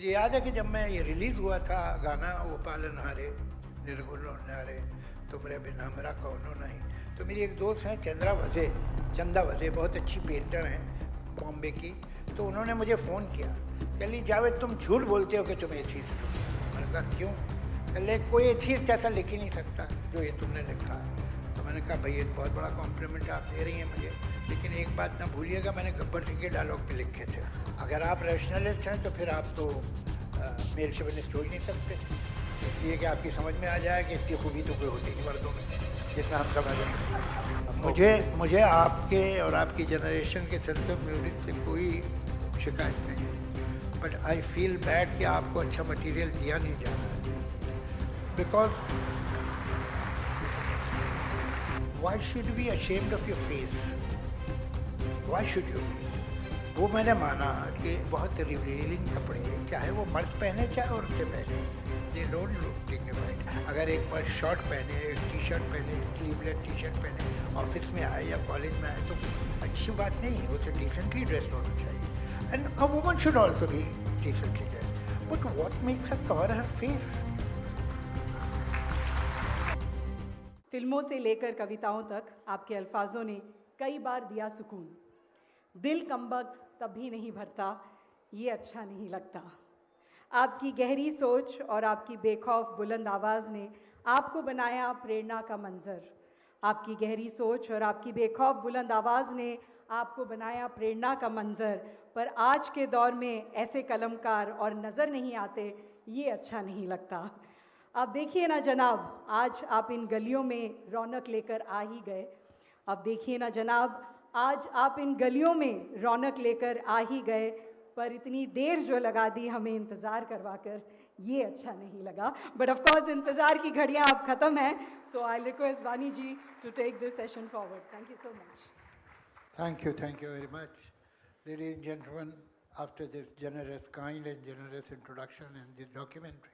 मुझे याद है कि जब मैं ये रिलीज़ हुआ था गाना वो पालनहारे निर्गुण नारे तुमरे बिन हमरा कौनो नहीं, तो मेरी एक दोस्त हैं चंदा वजे बहुत अच्छी पेंटर हैं बॉम्बे की, तो उन्होंने मुझे फ़ोन किया, कह जावेद तुम झूठ बोलते हो कि तुम एथीस्ट हो। मैंने कहा क्यों? कह कोई एथीस्ट ऐसा लिख ही नहीं सकता जो ये तुमने लिखा है। तो मैंने कहा भाई एक बहुत बड़ा कॉम्प्लीमेंट आप दे रही हैं मुझे, लेकिन एक बात ना भूलिएगा मैंने गब्बर सिंह के डायलॉग पे लिखे थे, अगर आप रैशनलिस्ट हैं तो फिर आप तो मेल शोविनिस्ट हो ही नहीं सकते, इसलिए कि आपकी समझ में आ जाए कि इतनी खूबी तो कोई होती नहीं मर्दों में जितना हम समझ रहे। मुझे आपके और आपकी जनरेशन के सेंस ऑफ म्यूज़िक से कोई शिकायत नहीं है, बट आई फील बैड कि आपको अच्छा मटेरियल दिया नहीं जा रहा है, because why should be ashamed of your face, why should you be? वो मैंने माना कि बहुत रिवीलिंग कपड़े चाहे वो मर्द पहने चाहे औरतें पहने, दे डोंट लुक डिग्निफाइड। अगर एक बार शर्ट पहने, एक टी शर्ट पहने, स्लीवलेस टी शर्ट पहने ऑफिस में आए या कॉलेज में आए तो अच्छी बात नहीं है, उसे डिसेंटली ड्रेस होना चाहिए। And a woman should also be decently dress, but what makes her cover her face? फिल्मों से लेकर कविताओं तक आपके अल्फाजों ने कई बार दिया सुकून। दिल कमबख्त तब भी नहीं भरता, ये अच्छा नहीं लगता। आपकी गहरी सोच और आपकी बेखौफ बुलंद आवाज़ ने आपको बनाया प्रेरणा का मंजर। आपकी गहरी सोच और आपकी बेखौफ बुलंद आवाज़ ने आपको बनाया प्रेरणा का मंजर, पर आज के दौर में ऐसे कलमकार और नज़र नहीं आते, ये अच्छा नहीं लगता। अब देखिए ना जनाब, आज आप इन गलियों में रौनक लेकर आ ही गए। अब देखिए ना जनाब, आज आप इन गलियों में रौनक लेकर आ ही गए, पर इतनी देर जो लगा दी हमें इंतज़ार करवा कर, ये अच्छा नहीं लगा। बट ऑफ कोर्स इंतज़ार की घड़ियाँ अब ख़त्म हैं, सो I request Wani ji to take this session forward. Thank you so much. Thank you very much. Ladies and gentlemen, after this generous, kind and generous introduction and this documentary,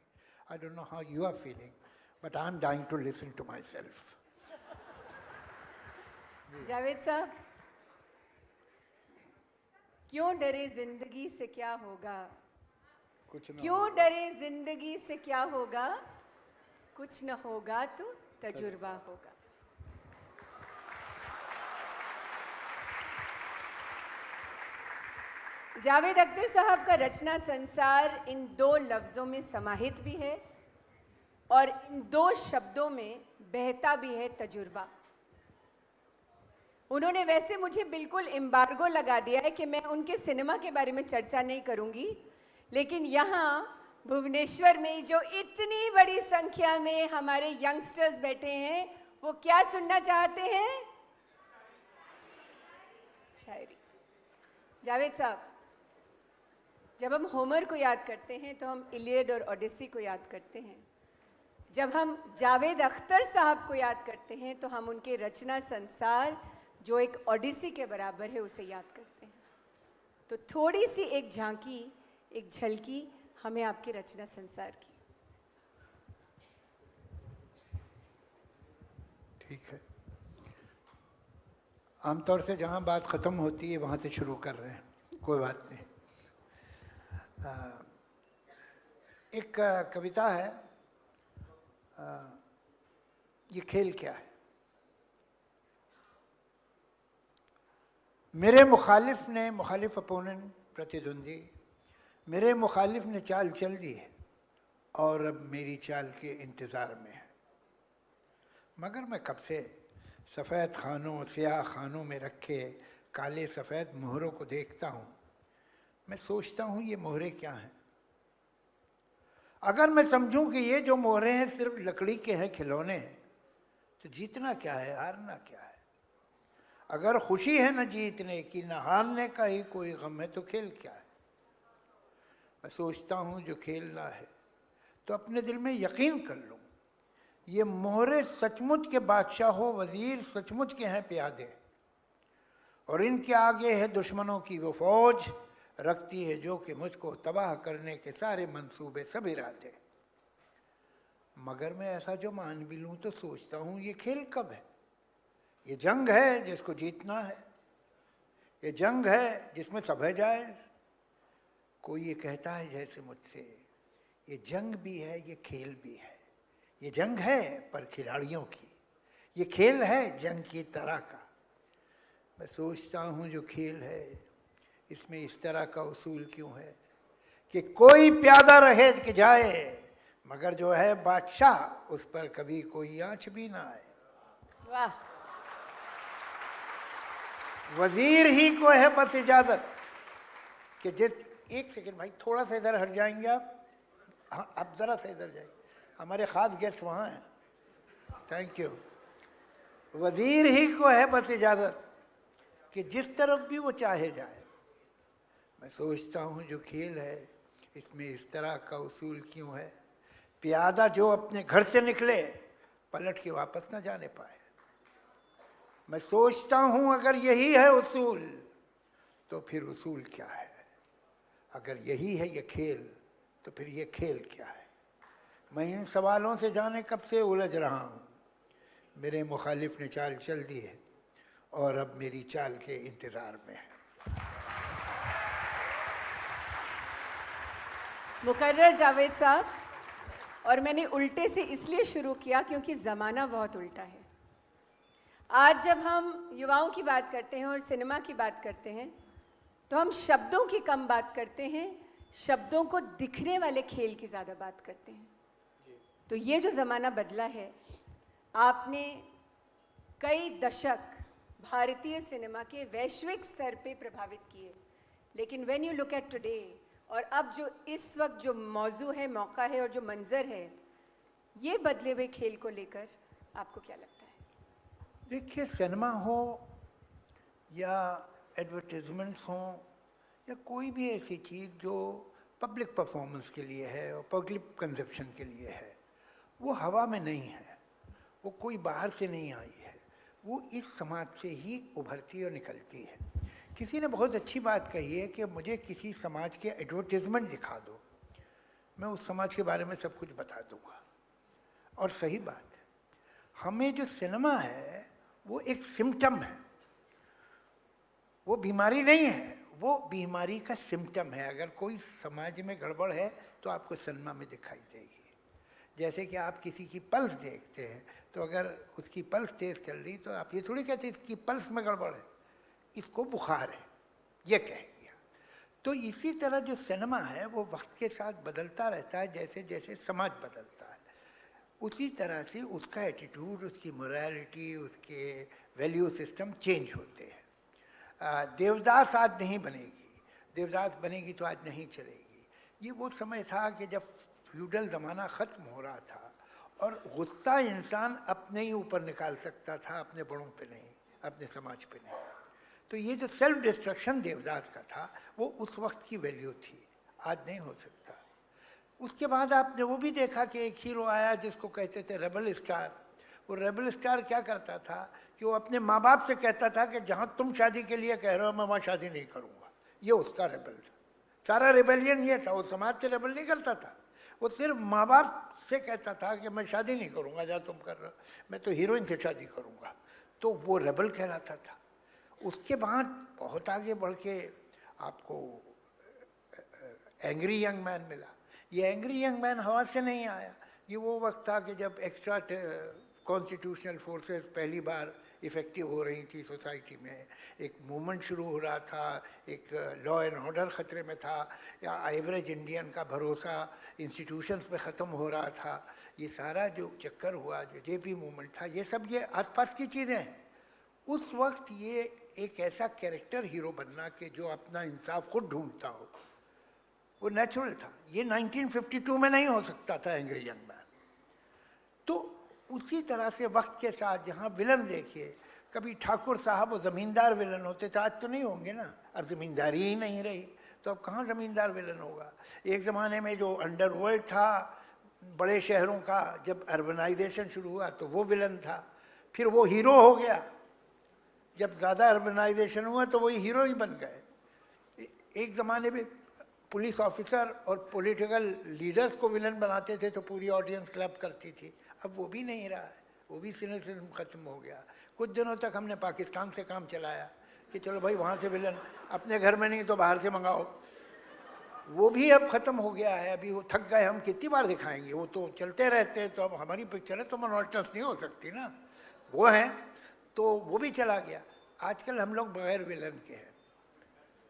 I don't know how you are feeling, but I'm dying to listen to myself. Javed साहब, क्यों डरे जिंदगी से क्या होगा, क्यों डरे जिंदगी से क्या होगा, कुछ न होगा तो तजुर्बा होगा। जावेद अख्तर साहब का रचना संसार इन दो लफ्ज़ों में समाहित भी है और इन दो शब्दों में बहता भी है तजुर्बा। उन्होंने वैसे मुझे बिल्कुल एम्बार्गो लगा दिया है कि मैं उनके सिनेमा के बारे में चर्चा नहीं करूंगी, लेकिन यहाँ भुवनेश्वर में जो इतनी बड़ी संख्या में हमारे यंगस्टर्स बैठे हैं, वो क्या सुनना चाहते हैं? शायरी। जावेद साहब, जब हम होमर को याद करते हैं तो हम इलियड और ओडिसी को याद करते हैं। जब हम जावेद अख्तर साहब को याद करते हैं तो हम उनके रचना संसार जो एक ओडिसी के बराबर है उसे याद करते हैं। तो थोड़ी सी एक झांकी, एक झलकी हमें आपके रचना संसार की। ठीक है, आमतौर से जहाँ बात ख़त्म होती है वहाँ से शुरू कर रहे हैं, कोई बात नहीं। एक कविता है, ये खेल क्या है। मेरे मुखालिफ अपोनेंट प्रतिद्वंदी, मेरे मुखालिफ ने चाल चल दी है और अब मेरी चाल के इंतज़ार में है, मगर मैं कब से सफ़ेद खानों स्याह खानों में रखे काले सफ़ेद मोहरों को देखता हूँ। मैं सोचता हूँ ये मोहरे क्या हैं। अगर मैं समझूं कि ये जो मोहरे हैं सिर्फ लकड़ी के हैं खिलौने, तो जीतना क्या है, हारना क्या है। अगर खुशी है न जीतने की न हारने का ही कोई गम है, तो खेल क्या है। मैं सोचता हूँ जो खेलना है तो अपने दिल में यकीन कर लूँ, ये मोहरे सचमुच के बादशाह हो वज़ीर सचमुच के हैं प्यादे, और इनके आगे है दुश्मनों की वो फौज रखती है जो कि मुझको तबाह करने के सारे मंसूबे सब इरादे। मगर मैं ऐसा जो मान भी लूँ तो सोचता हूँ ये खेल कब है। ये जंग है जिसको जीतना है, ये जंग है जिसमें सब है जायज़। कोई ये कहता है जैसे मुझसे, ये जंग भी है ये खेल भी है। ये जंग है पर खिलाड़ियों की, ये खेल है जंग की तरह का। मैं सोचता हूँ जो खेल है इसमें इस तरह का उसूल क्यों है कि कोई प्यादा रहे कि जाए, मगर जो है बादशाह उस पर कभी कोई आंच भी ना आए। वाह। वजीर ही को है बस इजाजत कि जिस, एक सेकंड भाई थोड़ा सा इधर हट जाएंगे आप, हाँ आप जरा सा इधर जाइए, हमारे खास गेस्ट वहाँ हैं। Thank you. वजीर ही को है बस इजाजत कि जिस तरफ भी वो चाहे जाए। मैं सोचता हूँ जो खेल है इसमें इस तरह का उसूल क्यों है, प्यादा जो अपने घर से निकले पलट के वापस ना जाने पाए। मैं सोचता हूँ अगर यही है उसूल तो फिर उसूल क्या है, अगर यही है ये खेल तो फिर ये खेल क्या है। मैं इन सवालों से जाने कब से उलझ रहा हूँ। मेरे मुखालिफ ने चाल चल दी है और अब मेरी चाल के इंतज़ार में है। मुकर्रर जावेद साहब, और मैंने उल्टे से इसलिए शुरू किया क्योंकि ज़माना बहुत उल्टा है। आज जब हम युवाओं की बात करते हैं और सिनेमा की बात करते हैं तो हम शब्दों की कम बात करते हैं, शब्दों को दिखने वाले खेल की ज़्यादा बात करते हैं। तो ये जो ज़माना बदला है, आपने कई दशक भारतीय सिनेमा के वैश्विक स्तर पे प्रभावित किए, लेकिन when you look at today, और अब जो इस वक्त जो मौजू है, मौका है और जो मंजर है, ये बदले हुए खेल को लेकर आपको क्या लगता है? देखिए, सिनेमा हो या एडवर्टीजमेंट्स हो या कोई भी ऐसी चीज़ जो पब्लिक परफॉर्मेंस के लिए है और पब्लिक कंजप्शन के लिए है, वो हवा में नहीं है, वो कोई बाहर से नहीं आई है, वो इस समाज से ही उभरती और निकलती है। किसी ने बहुत अच्छी बात कही है कि मुझे किसी समाज के एडवर्टीजमेंट दिखा दो, मैं उस समाज के बारे में सब कुछ बता दूंगा। और सही बात है, हमें जो सिनेमा है वो एक सिम्टम है, वो बीमारी नहीं है, वो बीमारी का सिम्टम है। अगर कोई समाज में गड़बड़ है तो आपको सिनेमा में दिखाई देगी। जैसे कि आप किसी की पल्स देखते हैं तो अगर उसकी पल्स तेज चल रही तो आप ये थोड़ी कहते इसकी पल्स में गड़बड़ है, इसको बुखार है, ये कहेंगे। तो इसी तरह जो सिनेमा है वो वक्त के साथ बदलता रहता है, जैसे जैसे समाज बदलता है उसी तरह से उसका एटीट्यूड, उसकी मोरालिटी, उसके वैल्यू सिस्टम चेंज होते हैं। देवदास आज नहीं बनेगी, देवदास बनेगी तो आज नहीं चलेगी। ये वो समय था कि जब फ्यूडल ज़माना ख़त्म हो रहा था और गुस्सा इंसान अपने ही ऊपर निकाल सकता था, अपने बड़ों पे नहीं, अपने समाज पे नहीं। तो ये जो सेल्फ डिस्ट्रक्शन देवदास का था वो उस वक्त की वैल्यू थी, आज नहीं हो सकता। उसके बाद आपने वो भी देखा कि एक हीरो आया जिसको कहते थे रेबल स्टार। वो रेबल स्टार क्या करता था कि वो अपने माँ बाप से कहता था कि जहाँ तुम शादी के लिए कह रहे हो मैं वहाँ शादी नहीं करूँगा। ये उसका रेबल था, सारा रेबेलियन ये था। वो समाज से रेबल नहीं करता था, वो सिर्फ माँ बाप से कहता था कि मैं शादी नहीं करूँगा जहाँ तुम कर रहे हो, मैं तो हीरोइन से शादी करूँगा। तो वो रेबल कहलाता था। उसके बाद बहुत आगे बढ़ के आपको एंग्री यंग मैन मिला। ये एंग्री यंग मैन हवा से नहीं आया, ये वो वक्त था कि जब एक्स्ट्रा कॉन्स्टिट्यूशनल फोर्सेस पहली बार इफ़ेक्टिव हो रही थी सोसाइटी में, एक मूवमेंट शुरू हो रहा था, एक लॉ एंड ऑर्डर ख़तरे में था, या एवरेज इंडियन का भरोसा इंस्टीट्यूशंस पे ख़त्म हो रहा था। ये सारा जो चक्कर हुआ, जो जेपी मूवमेंट था, ये सब ये आसपास की चीज़ें हैं। उस वक्त ये एक ऐसा कैरेक्टर हीरो बनना कि जो अपना इंसाफ खुद ढूंढता हो, वो नेचुरल था। ये 1952 में नहीं हो सकता था एंग्री यंग मैन। तो उसी तरह से वक्त के साथ जहाँ विलन देखिए, कभी ठाकुर साहब और ज़मींदार विलन होते थे, आज तो नहीं होंगे ना, अब ज़मींदारी ही नहीं रही, तो अब कहाँ ज़मींदार विलन होगा। एक ज़माने में जो अंडरवर्ल्ड था बड़े शहरों का, जब अर्बनाइजेशन शुरू हुआ तो वो विलन था, फिर वो हीरो हो गया। जब ज़्यादा अर्बनाइजेशन हुआ तो वही हीरो ही बन गए। एक ज़माने में पुलिस ऑफिसर और पॉलिटिकल लीडर्स को विलन बनाते थे तो पूरी ऑडियंस क्लब करती थी, अब वो भी नहीं रहा है, वो भी सिनेसिज्म ख़त्म हो गया। कुछ दिनों तक हमने पाकिस्तान से काम चलाया कि चलो भाई वहाँ से विलन, अपने घर में नहीं तो बाहर से मंगाओ। वो भी अब ख़त्म हो गया है। अभी वो थक गए, हम कितनी बार दिखाएंगे, वो तो चलते रहते हैं। तो अब हमारी पिक्चर है तो मोनोटोनस नहीं हो सकती ना, वो है तो वो भी चला गया। आजकल हम लोग बगैर विलन के हैं,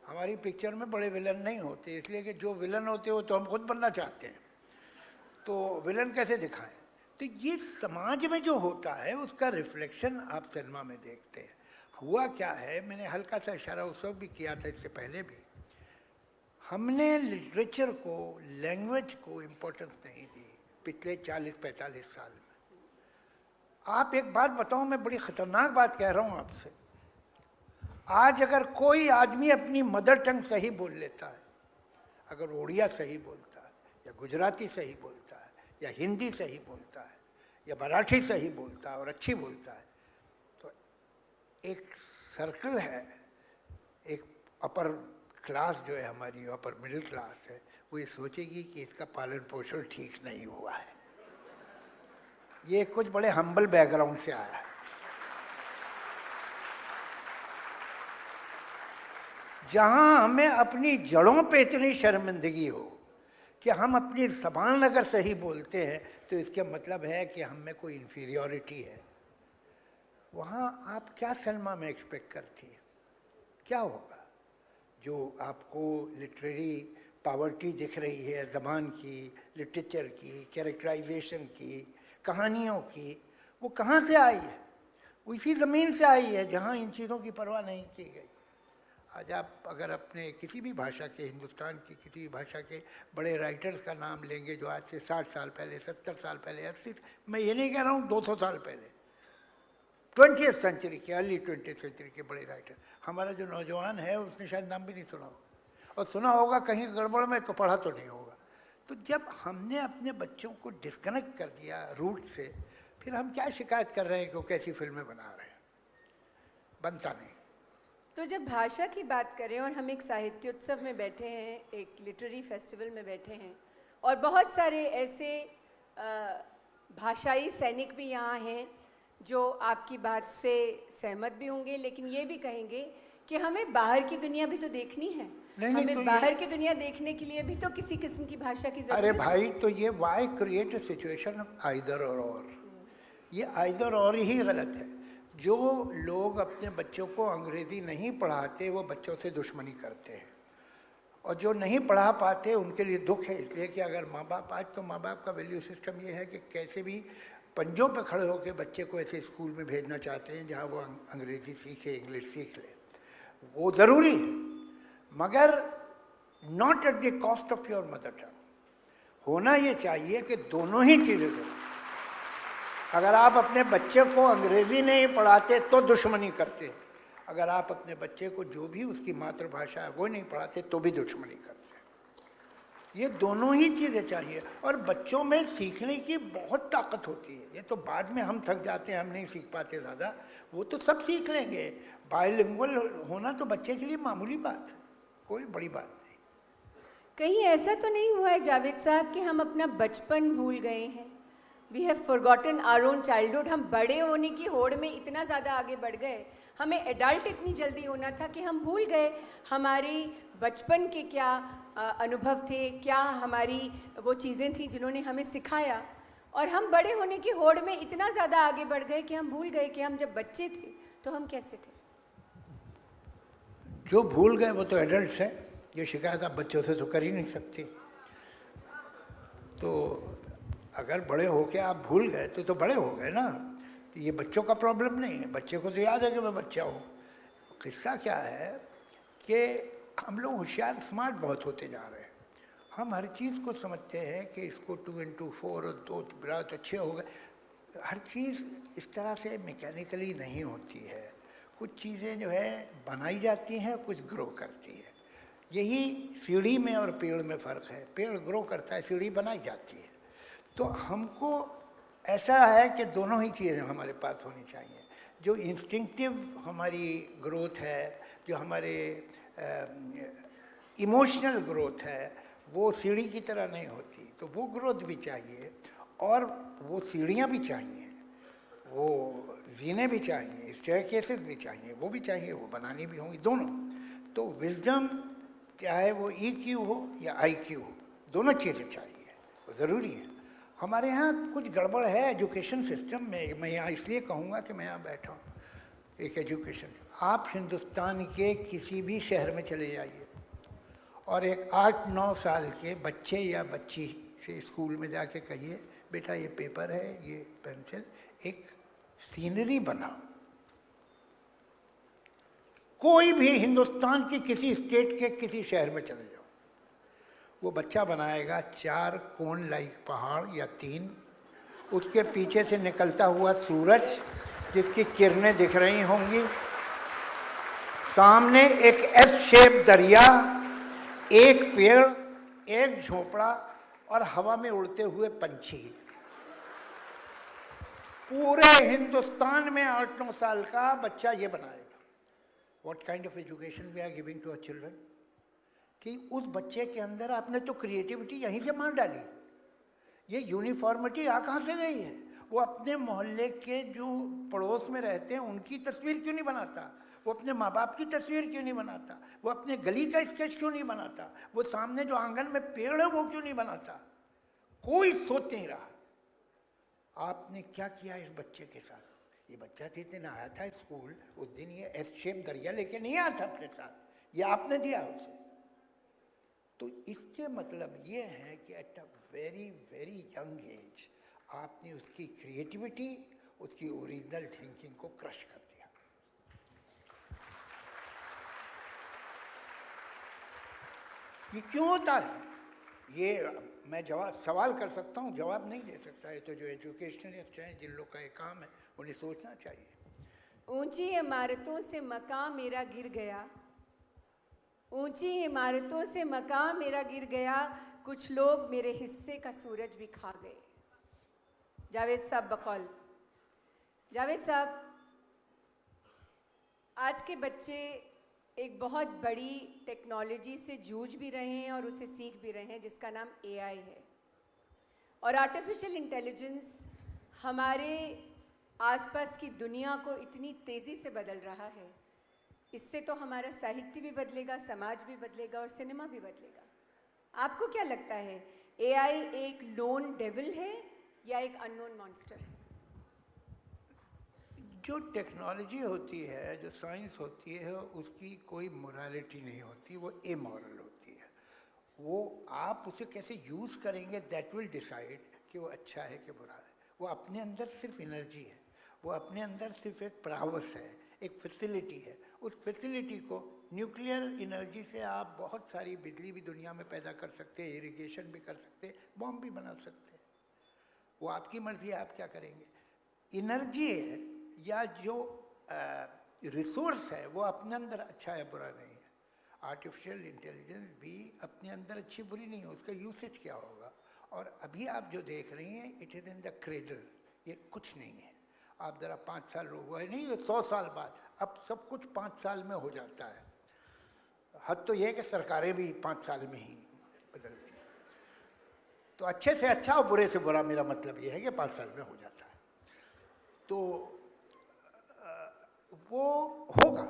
हमारी पिक्चर में बड़े विलन नहीं होते, इसलिए कि जो विलन होते हैं वो तो हम खुद बनना चाहते हैं, तो विलन कैसे दिखाएं। तो ये समाज में जो होता है उसका रिफ्लेक्शन आप सिनेमा में देखते हैं। हुआ क्या है, मैंने हल्का सा इशारा उस वक्त भी किया था, इससे पहले भी, हमने लिटरेचर को, लैंग्वेज को इम्पोर्टेंस नहीं दी पिछले 40-45 साल में। आप एक बात बताओ, मैं बड़ी ख़तरनाक बात कह रहा हूँ आपसे, आज अगर कोई आदमी अपनी मदर टंग सही बोल लेता है, अगर उड़िया सही बोलता है या गुजराती सही बोलता है या हिंदी सही बोलता है या मराठी सही बोलता है और अच्छी बोलता है, तो एक सर्कल है, एक अपर क्लास जो है हमारी, अपर मिडिल क्लास है, वो ये सोचेगी कि इसका पालन पोषण ठीक नहीं हुआ है, ये कुछ बड़े हम्बल बैकग्राउंड से आया है। जहाँ हमें अपनी जड़ों पे इतनी शर्मिंदगी हो कि हम अपनी ज़बान अगर सही बोलते हैं तो इसका मतलब है कि हम में कोई इन्फीरियॉरिटी है, वहाँ आप क्या सिनेमा में एक्सपेक्ट करती हैं, क्या होगा? जो आपको लिटरेरी पावर्टी दिख रही है ज़बान की, लिटरेचर की, कैरेक्टराइजेशन की, कहानियों की, वो कहाँ से आई है? वो इसी ज़मीन से आई है जहाँ इन चीज़ों की परवाह नहीं की गई। आज आप अगर अपने किसी भी भाषा के, हिंदुस्तान की किसी भी भाषा के बड़े राइटर्स का नाम लेंगे जो आज से 60 साल पहले, 70 साल पहले, 80, मैं ये नहीं कह रहा हूँ 200 साल पहले, 20th सेंचुरी के, अर्ली 20th सेंचुरी के बड़े राइटर, हमारा जो नौजवान है उसने शायद नाम भी नहीं सुना होगा, और सुना होगा कहीं गड़बड़ में तो पढ़ा तो नहीं होगा। तो जब हमने अपने बच्चों को डिस्कनेक्ट कर दिया रूट से, फिर हम क्या शिकायत कर रहे हैं कि वो कैसी फिल्में बना रहे हैं, बनता नहीं। तो जब भाषा की बात करें और हम एक साहित्योत्सव में बैठे हैं, एक लिटरेरी फेस्टिवल में बैठे हैं, और बहुत सारे ऐसे भाषाई सैनिक भी यहाँ हैं जो आपकी बात से सहमत भी होंगे, लेकिन ये भी कहेंगे कि हमें बाहर की दुनिया भी तो देखनी है। हमें तो बाहर की दुनिया देखने के लिए भी तो किसी किस्म की भाषा की जरूरत है। अरे भाई, तो ये why create a situation either और, ये आइदर और ही गलत है। जो लोग अपने बच्चों को अंग्रेज़ी नहीं पढ़ाते वो बच्चों से दुश्मनी करते हैं, और जो नहीं पढ़ा पाते उनके लिए दुख है, इसलिए कि अगर माँ बाप, आज तो माँ बाप का वैल्यू सिस्टम ये है कि कैसे भी पंजों पे खड़े होकर बच्चे को ऐसे स्कूल में भेजना चाहते हैं जहाँ वो अंग्रेज़ी सीखे, इंग्लिश सीख ले। वो ज़रूरी है, मगर not at the cost of your mother tongue. होना ये चाहिए कि दोनों ही चीज़ें ज़रूरी। अगर आप अपने बच्चे को अंग्रेज़ी नहीं पढ़ाते तो दुश्मनी करते, अगर आप अपने बच्चे को जो भी उसकी मातृभाषा है वो नहीं पढ़ाते तो भी दुश्मनी करते। ये दोनों ही चीज़ें चाहिए, और बच्चों में सीखने की बहुत ताकत होती है। ये तो बाद में हम थक जाते हैं, हम नहीं सीख पाते ज़्यादा, वो तो सब सीख लेंगे। बायलिंगुअल होना तो बच्चे के लिए मामूली बात है, कोई बड़ी बात नहीं। कहीं ऐसा तो नहीं हुआ है जावेद साहब कि हम अपना बचपन भूल गए हैं? We have forgotten our own childhood. हम बड़े होने की होड़ में इतना ज़्यादा आगे बढ़ गए, हमें एडल्ट इतनी जल्दी होना था कि हम भूल गए हमारी बचपन के क्या अनुभव थे, क्या हमारी वो चीज़ें थी जिन्होंने हमें सिखाया, और हम बड़े होने की होड़ में इतना ज़्यादा आगे बढ़ गए कि हम भूल गए कि हम जब बच्चे थे तो हम कैसे थे। जो भूल गए वो तो एडल्ट्स हैं, ये शिकायत आप बच्चों से तो कर ही नहीं सकती। तो अगर बड़े हो के आप भूल गए तो बड़े हो गए ना, तो ये बच्चों का प्रॉब्लम नहीं है। बच्चे को तो याद है कि मैं बच्चा हूँ। किस्सा क्या है कि हम लोग होशियार, स्मार्ट बहुत होते जा रहे हैं। हम हर चीज़ को समझते हैं कि इसको 2 × 2 4 और 2 बड़ा तो 6 हो गए। हर चीज़ इस तरह से मैकेनिकली नहीं होती है। कुछ चीज़ें जो है बनाई जाती हैं, कुछ ग्रो करती है। यही सीढ़ी में और पेड़ में फ़र्क है। पेड़ ग्रो करता है, सीढ़ी बनाई जाती है। तो हमको ऐसा है कि दोनों ही चीज़ें हमारे पास होनी चाहिए। जो इंस्टिंक्टिव हमारी ग्रोथ है, जो हमारे इमोशनल ग्रोथ है, वो सीढ़ी की तरह नहीं होती, तो वो ग्रोथ भी चाहिए, और वो सीढ़ियाँ भी चाहिए, वो जीने भी चाहिए, स्टेयरकेसेस भी चाहिए, वो भी चाहिए, वो बनानी भी होंगी, दोनों। तो विजडम चाहे वो EQ हो या IQ हो, दोनों चीज़ें चाहिए, वो ज़रूरी है। हमारे यहाँ कुछ गड़बड़ है एजुकेशन सिस्टम में। मैं यहाँ इसलिए कहूँगा कि मैं यहाँ बैठा हूँ एक एजुकेशन। आप हिंदुस्तान के किसी भी शहर में चले जाइए और एक 8-9 साल के बच्चे या बच्ची से स्कूल में जाके कहिए, बेटा ये पेपर है, ये पेंसिल, एक सीनरी बनाओ। कोई भी हिंदुस्तान की किसी स्टेट के किसी शहर में चले जाओ, वो बच्चा बनाएगा 4 कोन लाइक पहाड़ या 3, उसके पीछे से निकलता हुआ सूरज जिसकी किरणें दिख रही होंगी, सामने एक एस शेप दरिया, एक पेड़, एक झोपड़ा और हवा में उड़ते हुए पंछी। पूरे हिंदुस्तान में 8-9 साल का बच्चा ये बनाएगा। What kind of education we are giving to our children? कि उस बच्चे के अंदर आपने तो क्रिएटिविटी यहीं से मार डाली। ये यूनिफॉर्मिटी आ कहाँ से गई है? वो अपने मोहल्ले के जो पड़ोस में रहते हैं उनकी तस्वीर क्यों नहीं बनाता? वो अपने माँ बाप की तस्वीर क्यों नहीं बनाता? वो अपने गली का स्केच क्यों नहीं बनाता? वो सामने जो आंगन में पेड़ है वो क्यों नहीं बनाता? कोई सोच नहीं रहा। आपने क्या किया इस बच्चे के साथ? ये बच्चा जिस दिन आया था स्कूल, उस दिन ये एस शेप दरिया लेके नहीं आया था अपने साथ, ये आपने दिया उसे। तो इसके मतलब ये है कि at a very very young age आपने उसकी क्रिएटिविटी, उसकी ओरिजिनल थिंकिंग को क्रश कर दिया। ये क्यों होता है? ये मैं सवाल कर सकता हूँ, जवाब नहीं दे सकता है। तो जो एजुकेशनिस्ट हैं, जिन लोग का ये काम है, उन्हें सोचना चाहिए। ऊंची इमारतों से मकान मेरा गिर गया, ऊंची इमारतों से मकान मेरा गिर गया, कुछ लोग मेरे हिस्से का सूरज भी खा गए। जावेद साहब बकौल। जावेद साहब, आज के बच्चे एक बहुत बड़ी टेक्नोलॉजी से जूझ भी रहे हैं और उसे सीख भी रहे हैं, जिसका नाम AI है। और आर्टिफिशियल इंटेलिजेंस हमारे आसपास की दुनिया को इतनी तेज़ी से बदल रहा है, इससे तो हमारा साहित्य भी बदलेगा, समाज भी बदलेगा और सिनेमा भी बदलेगा। आपको क्या लगता है, AI एक लोन डेविल है या एक अननोन मॉन्स्टर है? जो टेक्नोलॉजी होती है, जो साइंस होती है, उसकी कोई मोरालिटी नहीं होती, वो एमोरल होती है। वो आप उसे कैसे यूज़ करेंगे, दैट विल डिसाइड कि वो अच्छा है कि बुरा है। वो अपने अंदर सिर्फ एनर्जी है, वो अपने अंदर सिर्फ एक प्रावस है, एक फैसिलिटी है। उस फैसिलिटी को न्यूक्लियर एनर्जी से आप बहुत सारी बिजली भी दुनिया में पैदा कर सकते हैं, इरिगेशन भी कर सकते हैं, बॉम्ब भी बना सकते हैं। वो आपकी मर्जी है, आप क्या करेंगे। एनर्जी है या जो रिसोर्स है वो अपने अंदर अच्छा है बुरा नहीं है। आर्टिफिशियल इंटेलिजेंस भी अपने अंदर अच्छी बुरी नहीं है, उसका यूसेज क्या होगा। और अभी आप जो देख रही हैं, it is in the cradle, ये कुछ नहीं है। आप ज़रा 5 साल हुआ नहीं, ये 100 साल बाद, अब सब कुछ 5 साल में हो जाता है। हद तो ये है कि सरकारें भी 5 साल में ही बदलती हैं। तो अच्छे से अच्छा और बुरे से बुरा, मेरा मतलब ये है कि 5 साल में हो जाता है। तो वो होगा।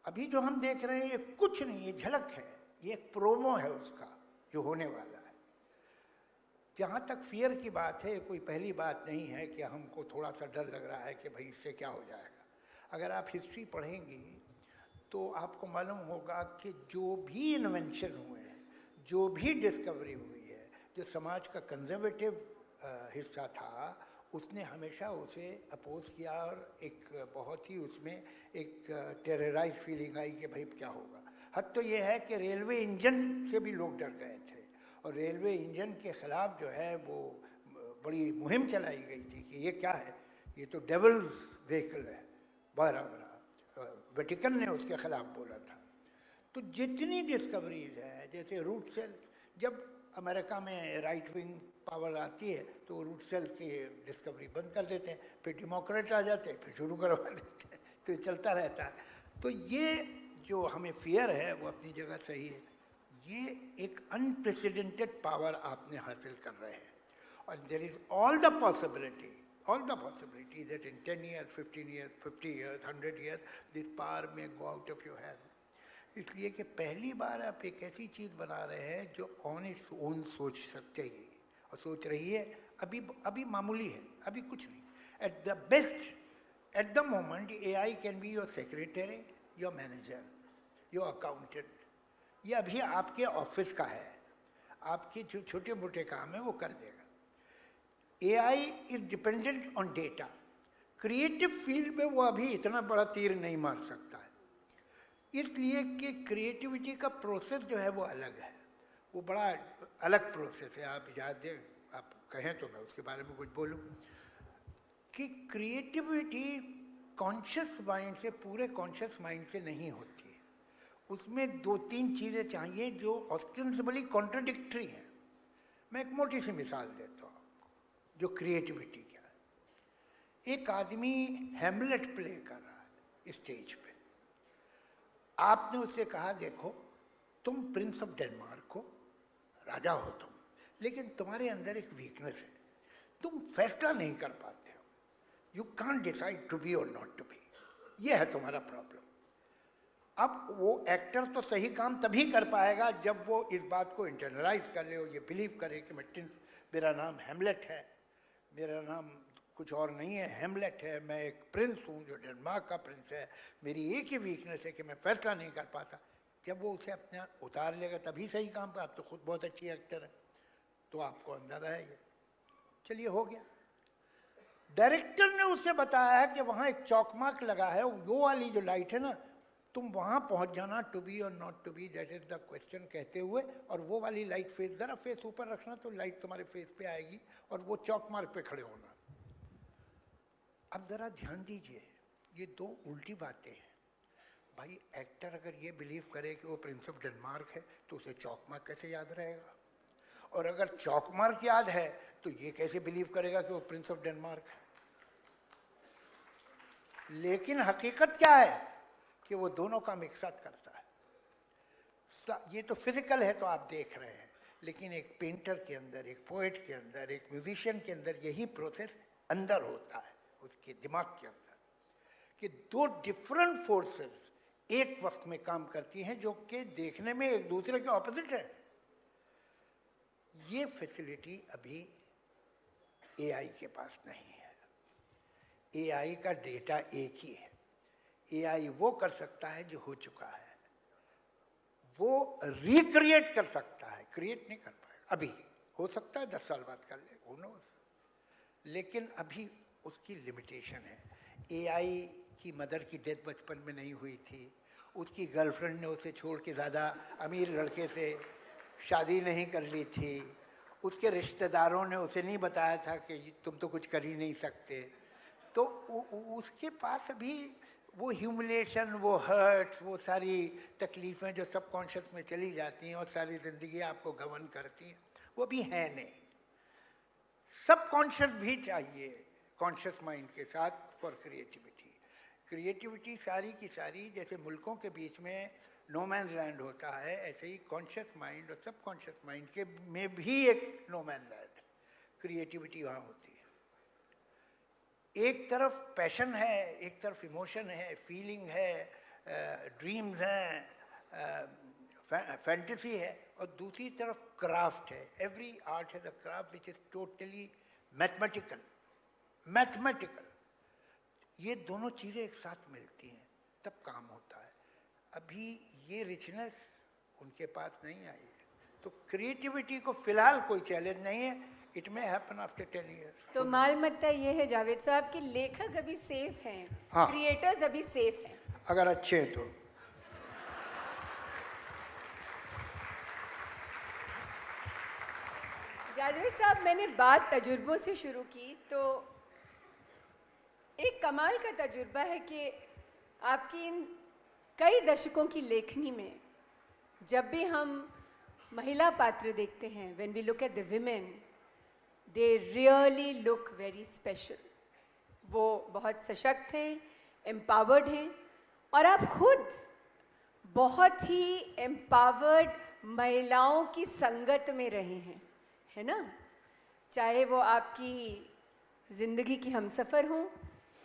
अभी जो हम देख रहे हैं ये कुछ नहीं, ये झलक है, ये एक प्रोमो है उसका जो होने वाला है। जहाँ तक फियर की बात है, कोई पहली बात नहीं है कि हमको थोड़ा सा डर लग रहा है कि भाई इससे क्या हो जाएगा। अगर आप हिस्ट्री पढ़ेंगी तो आपको मालूम होगा कि जो भी इन्वेंशन हुए हैं, जो भी डिस्कवरी हुई है, जो समाज का कंजर्वेटिव हिस्सा था, उसने हमेशा उसे अपोज किया और एक बहुत ही उसमें एक टेरराइज फीलिंग आई कि भाई क्या होगा। हद तो ये है कि रेलवे इंजन से भी लोग डर गए थे और रेलवे इंजन के ख़िलाफ़ जो है वो बड़ी मुहिम चलाई गई थी कि ये क्या है, ये तो डेविल्स व्हीकल है। बड़ा वेटिकन ने उसके ख़िलाफ़ बोला था। तो जितनी डिस्कवरीज हैं, जैसे रूट सेल, जब अमेरिका में राइट विंग पावर आती है तो रूट सेल की डिस्कवरी बंद कर देते हैं, फिर डेमोक्रेट आ जाते हैं, फिर शुरू करवा देते हैं, तो ये चलता रहता है। तो ये जो हमें फियर है वो अपनी जगह सही है। ये एक अनप्रेसिडेंटेड पावर आपने हासिल कर रहे हैं और there is all the possibility that in 10 years, 15 years, 50 years, 100 years, this power may go out of your hand. इसलिए कि पहली बार आप एक ऐसी चीज़ बना रहे हैं जो ऑन इट्स ओन सोच सकते ही और सोच रही है। अभी मामूली है, अभी कुछ नहीं। At the best, at the moment AI can be your secretary, your manager, your accountant. ये अभी आपके ऑफिस का है, आपके जो छोटे मोटे काम है वो कर देगा। AI is dependent on data. Creative field में वो अभी इतना बड़ा तीर नहीं मार सकता है, इसलिए कि क्रिएटिविटी का प्रोसेस जो है वो अलग है, वो बड़ा अलग प्रोसेस है। आप याद दें, आप कहें तो मैं उसके बारे में कुछ बोलूं कि क्रिएटिविटी कॉन्शियस माइंड से, पूरे कॉन्शियस माइंड से नहीं होती है। उसमें 2-3 चीज़ें चाहिए जो ऑस्टेंसिबली कॉन्ट्रडिक्टरी हैं। मैं एक मोटी सी मिसाल देता हूँ आपको, जो क्रिएटिविटी क्या है। एक आदमी हैमलेट प्ले कर रहा है स्टेज पे। आपने उससे कहा, देखो तुम प्रिंस ऑफ डेनमार्क हो, राजा हो तुम, लेकिन तुम्हारे अंदर एक वीकनेस है, तुम फैसला नहीं कर पाते हो। You can't decide to be or not to be. ये है तुम्हारा प्रॉब्लम। अब वो एक्टर तो सही काम तभी कर पाएगा जब वो इस बात को इंटरनलाइज कर ले, ये बिलीव करे कि मेरा नाम हैमलेट है, मेरा नाम कुछ और नहीं है, हैमलेट है, मैं एक प्रिंस हूँ जो डेनमार्क का प्रिंस है, मेरी एक ही वीकनेस है कि मैं फैसला नहीं कर पाता। जब वो उसे अपने उतार लेगा तभी सही काम पर। आप तो खुद बहुत अच्छी एक्टर है, तो आपको अंदाजा है ये। चलिए, हो गया। डायरेक्टर ने उसे बताया है कि वहाँ एक चौकमार्क लगा है, वो वाली जो लाइट है ना, तुम वहाँ पहुँच जाना, to be or not to be, that is the question कहते हुए, और वो वाली लाइट फेस, ज़रा फेस ऊपर रखना तो लाइट तुम्हारे फेस पे आएगी, और वो चौकमार्क पे खड़े होना। अब ज़रा ध्यान दीजिए, ये 2 उल्टी बातें हैं। भाई, एक्टर अगर ये बिलीव करे कि वो प्रिंस ऑफ डेनमार्क है तो उसे चौकमार्क कैसे याद रहेगा? और अगर चौकमार्क याद है तो ये कैसे बिलीव करेगा कि वो प्रिंस ऑफ डेनमार्क है? लेकिन हकीकत क्या है कि वो दोनों काम एक साथ करता है। ये तो फिजिकल है तो आप देख रहे हैं, लेकिन एक पेंटर के अंदर, एक पोएट के अंदर, एक म्यूजिशियन के अंदर यही प्रोसेस अंदर होता है, उसके दिमाग के अंदर, कि 2 डिफरेंट फोर्सेस एक वक्त में काम करती हैं जो कि देखने में एक दूसरे के ऑपोजिट है। ये फैसिलिटी अभी AI के पास नहीं है। AI का डेटा एक ही है। AI वो कर सकता है जो हो चुका है, वो रिक्रिएट कर सकता है, क्रिएट नहीं कर पाएगा। अभी हो सकता है 10 साल बाद कर ले, who knows, लेकिन अभी उसकी लिमिटेशन है। AI की मदर की डेथ बचपन में नहीं हुई थी, उसकी गर्लफ्रेंड ने उसे छोड़ के ज़्यादा अमीर लड़के से शादी नहीं कर ली थी, उसके रिश्तेदारों ने उसे नहीं बताया था कि तुम तो कुछ कर ही नहीं सकते, तो उसके पास अभी वो ह्यूमिलेशन, वो हर्ट, वो सारी तकलीफ़ें जो सबकॉन्शियस में चली जाती हैं और सारी ज़िंदगी आपको गवर्न करती हैं, वो भी है नहीं। सबकॉन्शियस भी चाहिए कॉन्शियस माइंड के साथ फॉर क्रिएटिविटी। क्रिएटिविटी सारी की सारी, जैसे मुल्कों के बीच में नो मैन लैंड होता है, ऐसे ही कॉन्शियस माइंड और सबकॉन्शियस माइंड के में भी एक नो मैन लैंड, क्रिएटिविटी वहाँ होती है। एक तरफ पैशन है, एक तरफ इमोशन है, फीलिंग है, ड्रीम्स हैं, फैंटेसी है, और दूसरी तरफ क्राफ्ट है। Every art has a craft which is totally mathematical. ये दोनों चीज़ें एक साथ मिलती हैं तब काम होता है। अभी ये रिचनेस उनके पास नहीं आई है, तो क्रिएटिविटी को फिलहाल कोई चैलेंज नहीं है। It may happen after 10 years। तो माल मत्ता ये है जावेद साहब कि लेखक अभी सेफ हैं, हाँ, क्रिएटर्स अभी सेफ हैं, अगर अच्छे हैं तो। जावेद साहब, मैंने बात तजुर्बों से शुरू की, तो एक कमाल का तजुर्बा है कि आपकी इन कई दशकों की लेखनी में जब भी हम महिला पात्र देखते हैं, when we look at the women, they really look very special. वो बहुत सशक्त हैं, एम्पावर्ड हैं, और आप खुद बहुत ही एम्पावर्ड महिलाओं की संगत में रहे हैं, है ना? चाहे वो आपकी ज़िंदगी की हमसफ़र हों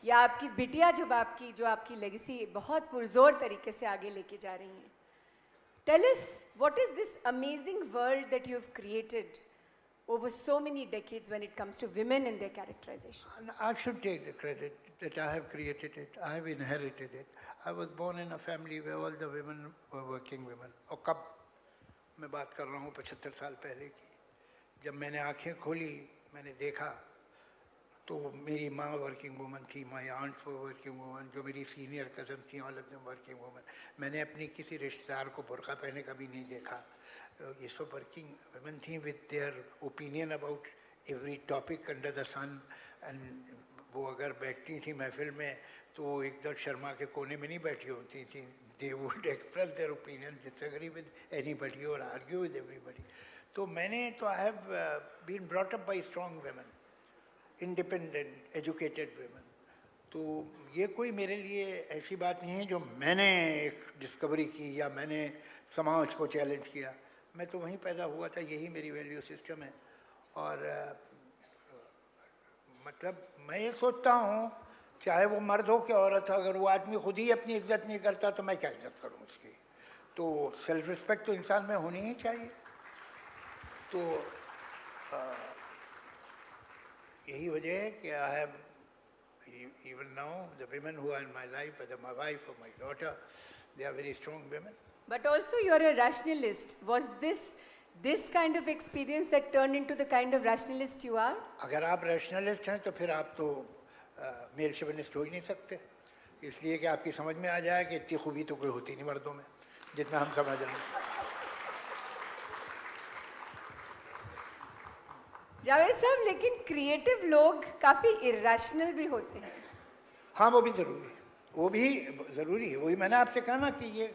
या आपकी बिटिया जो आपकी लेगेसी बहुत पुरजोर तरीके से आगे लेके जा रही हैं। Tell us, what is this amazing world that you have created over so many decades when it comes to women and their characterization? And I should take the credit that I have created it. I have inherited it. I was born in a family where all the women were working women. और कब मैं बात कर रहा हूँ 75 साल पहले की, जब मैंने आंखें खोली, मैंने देखा तो मेरी माँ वर्किंग वूमन थी, माई आंट्स वो वर्किंग वूमन, जो मेरी सीनियर कज़न थी all of them working woman. मैंने अपनी किसी रिश्तेदार को बुर्का पहने कभी नहीं देखा. ये सब वर्किंग वुमेन थी with their opinion about every topic under the sun. And वो अगर बैठती थी महफिल में तो वो एकदम शर्मा के कोने में नहीं बैठी होती थी. They would express their opinion, disagree with anybody और आर्ग्यू विद एवरीबडी. तो मैंने तो I have been brought up by strong women, independent educated women. तो ये कोई मेरे लिए ऐसी बात नहीं है जो मैंने एक डिस्कवरी की या मैंने समाज को चैलेंज किया. मैं तो वहीं पैदा हुआ था, यही मेरी वैल्यू सिस्टम है. और मतलब मैं ये सोचता हूँ चाहे वो मर्द हो कि औरत हो, अगर वो आदमी खुद ही अपनी इज्जत नहीं करता तो मैं क्या इज्जत करूँ उसकी. तो सेल्फ रिस्पेक्ट तो इंसान में होनी ही चाहिए. तो यही वजह है कि I have even now the women who are in my life, whether my wife or my daughter, they are very strong women. But also you are a rationalist. Was this kind of experience that turned into the kind of rationalist you are? अगर आप rationalist हैं तो फिर आप तो mail शेविनिस्ट हो ही नहीं सकते. इसलिए कि आपकी समझ में आ जाए कि इतनी खूबी तो कोई होती नहीं मर्दों में जितना हम समझ रहे हैं. जावेद साहब, लेकिन क्रिएटिव लोग काफ़ी इरेशनल भी होते हैं. हाँ, वो भी ज़रूरी है, वो भी ज़रूरी है. वही मैंने आपसे कहा ना कि ये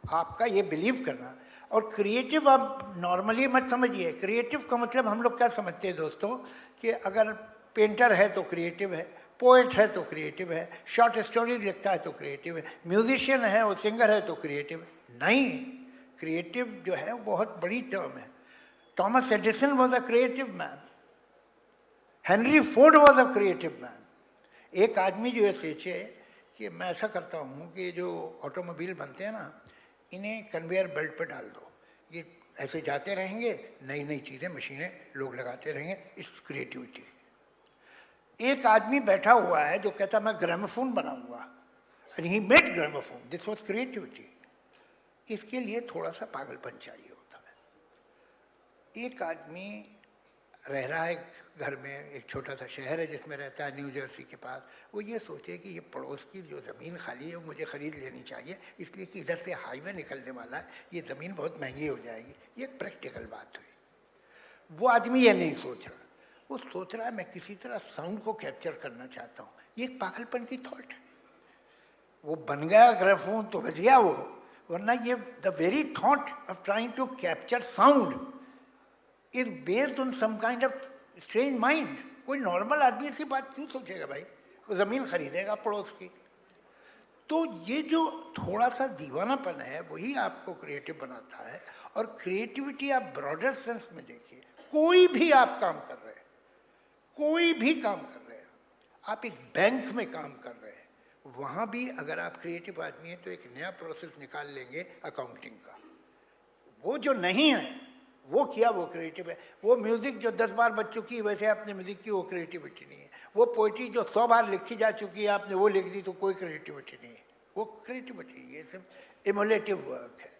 आपका ये बिलीव करना. और क्रिएटिव आप नॉर्मली मत समझिए. क्रिएटिव का मतलब हम लोग क्या समझते हैं दोस्तों कि अगर पेंटर है तो क्रिएटिव है, पोएट है तो क्रिएटिव है, शॉर्ट स्टोरीज लिखता है तो क्रिएटिव है, म्यूजिशियन है और सिंगर है तो क्रिएटिव है. नहीं, क्रिएटिव जो है वो बहुत बड़ी टर्म है. Thomas Edison was a creative man. Henry Ford was a creative man. एक आदमी जो है सोचे कि मैं ऐसा करता हूँ कि जो ऑटोमोबाइल बनते हैं ना, इन्हें कन्वेयर बेल्ट पर डाल दो, ये ऐसे जाते रहेंगे, नई नई चीज़ें मशीनें लोग लगाते रहेंगे. इस क्रिएटिविटी. एक आदमी बैठा हुआ है जो कहता मैं ग्रामोफोन बनाऊंगा, and he made gramophone. This was creativity. इसके लिए थोड़ा सा पागलपन चाहिए. एक आदमी रह रहा है घर में, एक छोटा सा शहर है जिसमें रहता है, न्यू जर्सी के पास. वो ये सोचे कि ये पड़ोस की जो ज़मीन खाली है वो मुझे ख़रीद लेनी चाहिए, इसलिए कि इधर से हाईवे निकलने वाला है, ये ज़मीन बहुत महंगी हो जाएगी. ये एक प्रैक्टिकल बात हुई. वो आदमी ये नहीं सोच रहा. वो सोच रहा है मैं किसी तरह साउंड को कैप्चर करना चाहता हूँ. ये एक पागलपन की थॉट है. वो बन गया ग्रामोफोन तो बच गया वो, वरना ये the very thought of trying to capture sound is based on some kind of strange mind. कोई नॉर्मल आदमी ऐसी बात क्यों सोचेगा भाई? वो ज़मीन खरीदेगा पड़ोस की. तो ये जो थोड़ा सा दीवानापन है वही आपको क्रिएटिव बनाता है. और क्रिएटिविटी आप ब्रॉडर सेंस में देखिए. कोई भी आप काम कर रहे हैं, कोई भी काम कर रहे हैं, आप एक बैंक में काम कर रहे हैं, वहाँ भी अगर आप क्रिएटिव आदमी हैं तो एक नया प्रोसेस निकाल लेंगे अकाउंटिंग का. वो जो नहीं है वो किया, वो क्रिएटिव है. वो म्यूज़िक जो 10 बार बज चुकी है वैसे आपने म्यूज़िक की, वो क्रिएटिविटी नहीं है. वो पोइट्री जो 100 बार लिखी जा चुकी है आपने वो लिख दी तो कोई क्रिएटिविटी नहीं है. वो क्रिएटिविटी, ये सब इमुलेटिव वर्क है.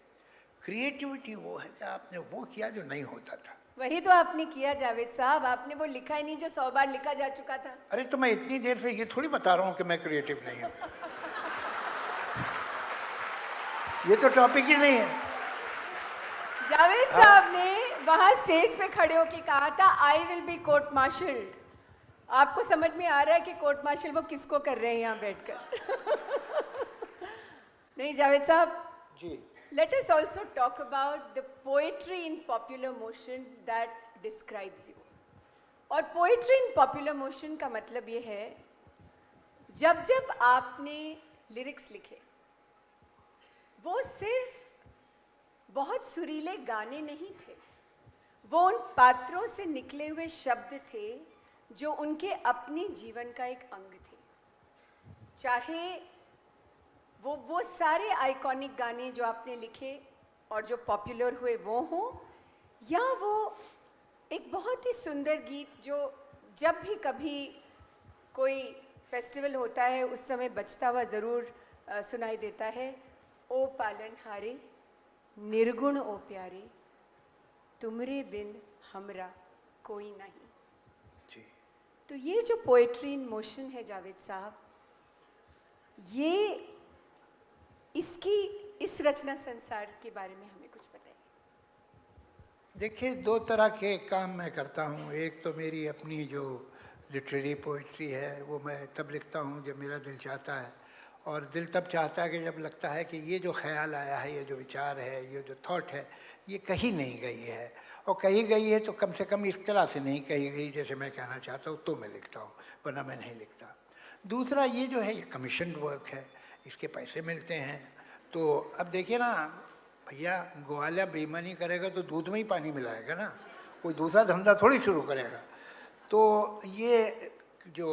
क्रिएटिविटी वो है कि आपने वो किया जो नहीं होता था. वही तो आपने किया जावेद साहब. आपने वो लिखा ही नहीं जो 100 बार लिखा जा चुका था. अरे तो मैं इतनी देर से ये थोड़ी बता रहा हूँ कि मैं क्रिएटिव नहीं हूँ. ये तो टॉपिक ही नहीं है. जावेद साहब ने वहाँ स्टेज पे खड़े होकर कहा था I will be court martial. आपको समझ में आ रहा है कि कोर्ट मार्शल वो किसको कर रहे हैं यहाँ बैठकर? नहीं जावेद साहब ji. Let us also talk about the poetry in popular motion that describes you. और पोएट्री इन पॉपुलर मोशन का मतलब ये है जब जब आपने लिरिक्स लिखे वो सिर्फ बहुत सुरीले गाने नहीं थे, वो उन पात्रों से निकले हुए शब्द थे जो उनके अपने जीवन का एक अंग थे. चाहे वो सारे आइकॉनिक गाने जो आपने लिखे और जो पॉपुलर हुए वो हों, या वो एक बहुत ही सुंदर गीत जो जब भी कभी कोई फेस्टिवल होता है उस समय बजता हुआ ज़रूर सुनाई देता है, ओ पालनहारे निर्गुण ओ प्यारे, तुमरे बिन हमरा कोई नहीं। जी। तो ये जो पोएट्री इन मोशन है जावेद साहब, ये इसकी इस रचना संसार के बारे में हमें कुछ बताइए। देखिए, दो तरह के काम मैं करता हूँ। एक तो मेरी अपनी जो लिटरेरी पोइट्री है वो मैं तब लिखता हूँ जब मेरा दिल चाहता है, और दिल तब चाहता है कि जब लगता है कि ये जो ख्याल आया है, ये जो विचार है, ये जो थॉट है, ये कहीं नहीं गई है, और कहीं गई है तो कम से कम इस तरह से नहीं कही गई जैसे मैं कहना चाहता हूँ, तो मैं लिखता हूँ, वरना मैं नहीं लिखता। दूसरा ये जो है, ये कमीशन वर्क है, इसके पैसे मिलते हैं। तो अब देखिए ना भैया, ग्वाला बेईमानी करेगा तो दूध में ही पानी मिलाएगा ना, कोई दूसरा धंधा थोड़ी शुरू करेगा। तो ये जो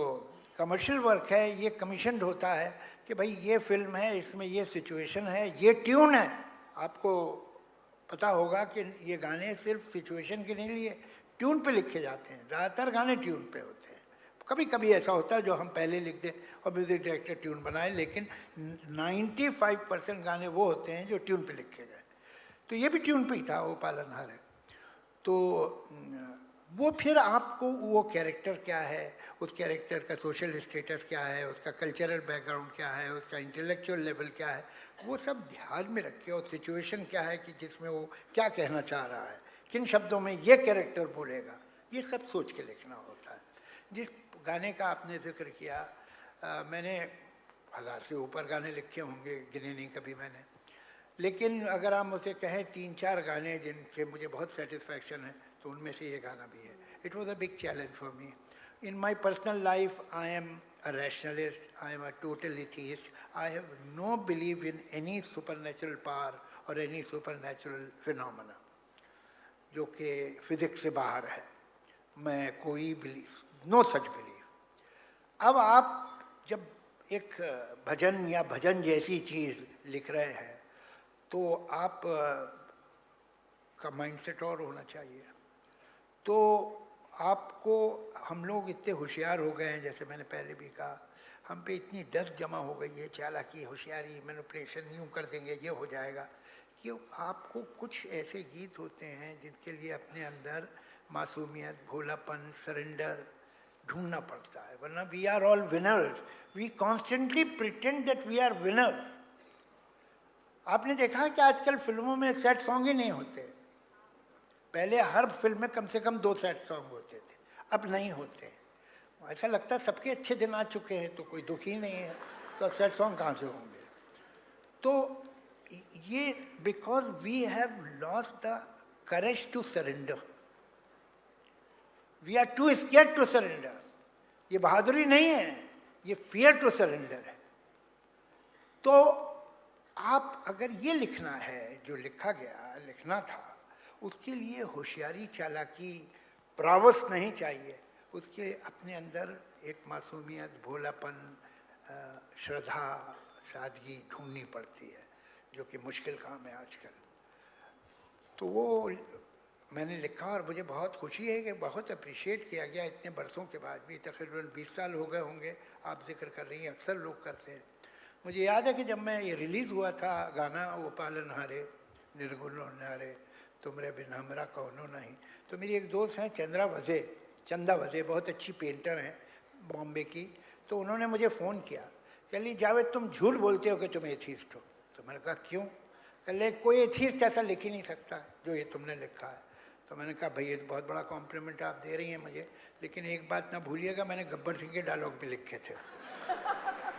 कमर्शियल वर्क है ये कमीशनड होता है कि भाई ये फिल्म है, इसमें ये सिचुएशन है, ये ट्यून है। आपको पता होगा कि ये गाने सिर्फ सिचुएशन के नहीं लिए ट्यून पे लिखे जाते हैं, ज़्यादातर गाने ट्यून पे होते हैं। कभी कभी ऐसा होता है जो हम पहले लिख दें और म्यूजिक डायरेक्टर ट्यून बनाए, लेकिन 95% गाने वो होते हैं जो ट्यून पे लिखे गए। तो ये भी ट्यून पे ही था, वो पालनहार है। तो वो फिर आपको वो कैरेक्टर क्या है, उस कैरेक्टर का सोशल स्टेटस क्या है, उसका कल्चरल बैकग्राउंड क्या है, उसका इंटेलेक्चुअल लेवल क्या है, वो सब ध्यान में रखे, और सिचुएशन क्या है कि जिसमें वो क्या कहना चाह रहा है, किन शब्दों में ये कैरेक्टर बोलेगा, ये सब सोच के लिखना होता है। जिस गाने का आपने जिक्र किया, मैंने 1000 से ऊपर गाने लिखे होंगे, गिने नहीं कभी मैंने, लेकिन अगर आप मुझसे कहें 3-4 गाने जिनसे मुझे बहुत सेटिस्फैक्शन है, तो उनमें से ये गाना भी है। It was a big challenge for me. In my personal life I am a rationalist, I am a total atheist, I have know believe in any super natural power और एनी सुपर नेचुरल फिनोमेना जो कि physics से बाहर है। मैं कोई believe, no सच believe. अब आप जब एक भजन या भजन जैसी चीज़ लिख रहे हैं तो आप का माइंडसेट और होना चाहिए। तो आपको, हम लोग इतने होशियार हो गए हैं, जैसे मैंने पहले भी कहा, हम पे इतनी डस्ट जमा हो गई है, चालाकी, होशियारी, मैनिपुलेशन, यूँ कर देंगे ये हो जाएगा, कि आपको कुछ ऐसे गीत होते हैं जिनके लिए अपने अंदर मासूमियत, भोलापन, सरेंडर ढूंढना पड़ता है, वरना we are all winners, we constantly pretend that we are winners. आपने देखा है कि आजकल फिल्मों में सैड सॉन्ग ही नहीं होते। पहले हर फिल्म में कम से कम 2 सैड सॉन्ग होते थे, अब नहीं होते। ऐसा लगता है सबके अच्छे दिन आ चुके हैं, तो कोई दुखी नहीं है, तो अब सैड सॉन्ग कहाँ से होंगे। तो ये because we have lost the courage to surrender, we are too scared to surrender. ये बहादुरी नहीं है, ये फियर टू सरेंडर है। तो आप अगर ये लिखना है जो लिखा गया, लिखना था, उसके लिए होशियारी, चालाकी, प्रावस नहीं चाहिए। उसके अपने अंदर एक मासूमियत, भोलापन, श्रद्धा, सादगी ढूंढनी पड़ती है, जो कि मुश्किल काम है आजकल। तो वो मैंने लिखा और मुझे बहुत खुशी है कि बहुत अप्रिशिएट किया गया इतने बरसों के बाद भी। तकरीबन 20 साल हो गए होंगे, आप जिक्र कर रही हैं, अक्सर लोग करते हैं। मुझे याद है कि जब मैं ये रिलीज़ हुआ था गाना, वो पालनहारे निर्गुण न्यारे, तुमरे बिन हमरा कौनो नहीं, तो मेरी एक दोस्त हैं चंदा वज़े, बहुत अच्छी पेंटर हैं बॉम्बे की। तो उन्होंने मुझे फ़ोन किया, कह ली जावेद तुम झूठ बोलते हो कि तुम एथीस्ट हो। तो मैंने कहा क्यों? कह ले कोई एथीस्ट ऐसा लिख ही नहीं सकता जो ये तुमने लिखा है। तो मैंने कहा भाई ये तो बहुत बड़ा कॉम्प्लीमेंट आप दे रही हैं मुझे, लेकिन एक बात ना भूलिएगा, मैंने गब्बर सिंह के डायलॉग भी लिखे थे,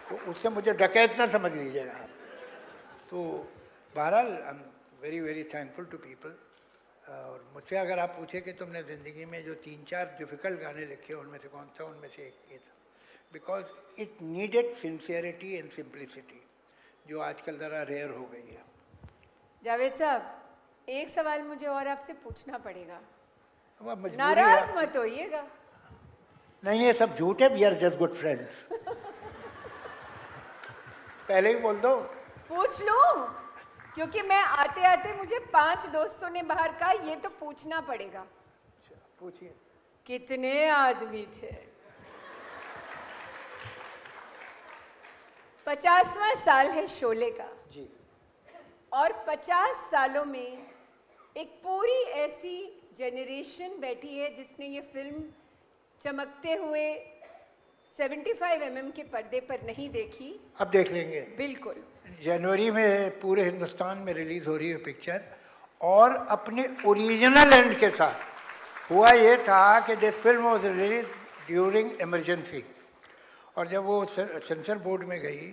तो उससे मुझे डकैत ना समझ लीजिएगा आप। तो बहरहाल I am very very thankful to people. और मुझसे अगर आप पूछे कि तुमने ज़िंदगी में जो 3-4 डिफ़िकल्ट गाने लिखे उनमें से कौन था, उनमें से एक ये था, because it needed sincerity and simplicity, जो आजकल ज़रा रेयर हो गई है। जावेद साहब, एक सवाल मुझे और आपसे पूछना पड़ेगा, नाराज नाराज मत होइएगा। नहीं ये सब झूठ है, we are just good friends. पहले ही बोल दो। पूछ लो। क्योंकि मैं आते आते मुझे 5 दोस्तों ने बाहर कहा ये तो पूछना पड़ेगा। पूछिए। कितने आदमी थे? 50वां साल है शोले का जी। और 50 सालों में एक पूरी ऐसी जेनरेशन बैठी है जिसने ये फिल्म चमकते हुए 75 mm के पर्दे पर नहीं देखी। अब देख लेंगे। बिल्कुल। जनवरी में पूरे हिंदुस्तान में रिलीज हो रही है पिक्चर, और अपने ओरिजिनल एंड के साथ। हुआ ये था कि this film was release during emergency, और जब वो सेंसर बोर्ड में गई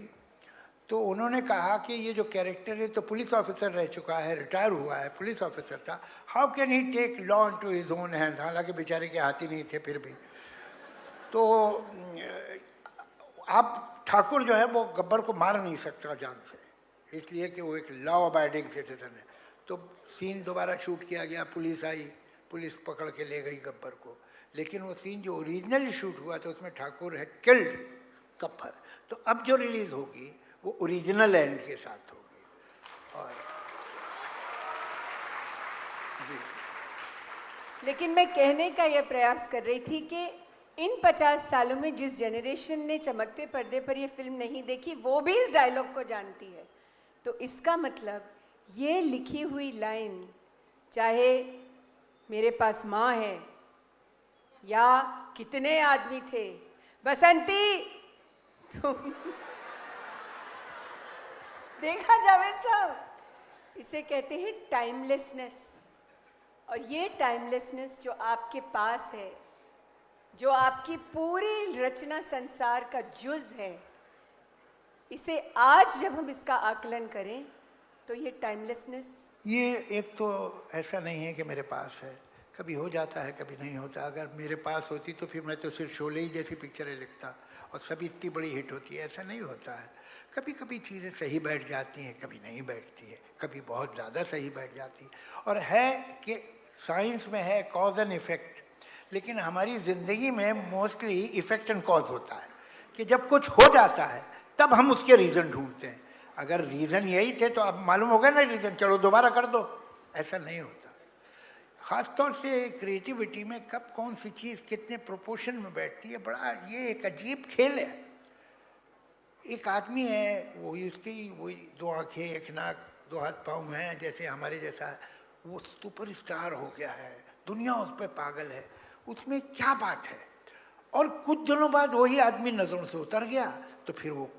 तो उन्होंने कहा कि ये जो कैरेक्टर है तो पुलिस ऑफिसर रह चुका है, रिटायर हुआ है, पुलिस ऑफिसर था, how can he take law into his own hand. हालांकि बेचारे के हाथ ही नहीं थे फिर भी। तो आप ठाकुर जो है वो गब्बर को मार नहीं सकता जान से, इसलिए कि वो एक लॉ अबाइडिंग सिटीजन है। तो सीन दोबारा शूट किया गया, पुलिस आई, पुलिस पकड़ के ले गई गब्बर को, लेकिन वो सीन जो ओरिजिनली शूट हुआ था उसमें ठाकुर हैड किल्ड गब्बर। तो अब जो रिलीज होगी वो ओरिजिनल एंड के साथ होगी। और जी, लेकिन मैं कहने का यह प्रयास कर रही थी कि इन 50 सालों में जिस जेनरेशन ने चमकते पर्दे पर ये फिल्म नहीं देखी वो भी इस डायलॉग को जानती है। तो इसका मतलब ये लिखी हुई लाइन, चाहे मेरे पास माँ है या कितने आदमी थे, बसंती तुम देखा जावेद साहब, इसे कहते हैं टाइमलेसनेस। और ये टाइमलेसनेस जो आपके पास है, जो आपकी पूरी रचना संसार का जुज है, इसे आज जब हम इसका आकलन करें तो ये टाइमलेसनेस, ये एक तो ऐसा नहीं है कि मेरे पास है, कभी हो जाता है कभी नहीं होता। अगर मेरे पास होती तो फिर मैं तो सिर्फ शोले ही जैसी पिक्चरें लिखता और सभी इतनी बड़ी हिट होती है, ऐसा नहीं होता है। कभी कभी चीज़ें सही बैठ जाती हैं, कभी नहीं बैठती है, कभी बहुत ज़्यादा सही बैठ जाती है। और है कि साइंस में है कॉज एंड इफ़ेक्ट, लेकिन हमारी ज़िंदगी में मोस्टली इफ़ेक्ट एंड कॉज होता है कि जब कुछ हो जाता है तब हम उसके रीज़न ढूंढते हैं। अगर रीज़न यही थे तो अब मालूम हो गया ना रीज़न, चलो दोबारा कर दो, ऐसा नहीं होता। ख़ासतौर से क्रिएटिविटी में कब कौन सी चीज़ कितने प्रोपोर्शन में बैठती है, बड़ा ये एक अजीब खेल है। एक आदमी है, वही उसकी वही 2 आँखें, 1 नाक, 2 हाथ पाँव हैं जैसे हमारे जैसा, वो सुपरस्टार हो गया है, दुनिया उस पर पागल है, उसमें क्या बात है। और कुछ दिनों बाद वही आदमी नज़रों से उतर गया तो फिर वो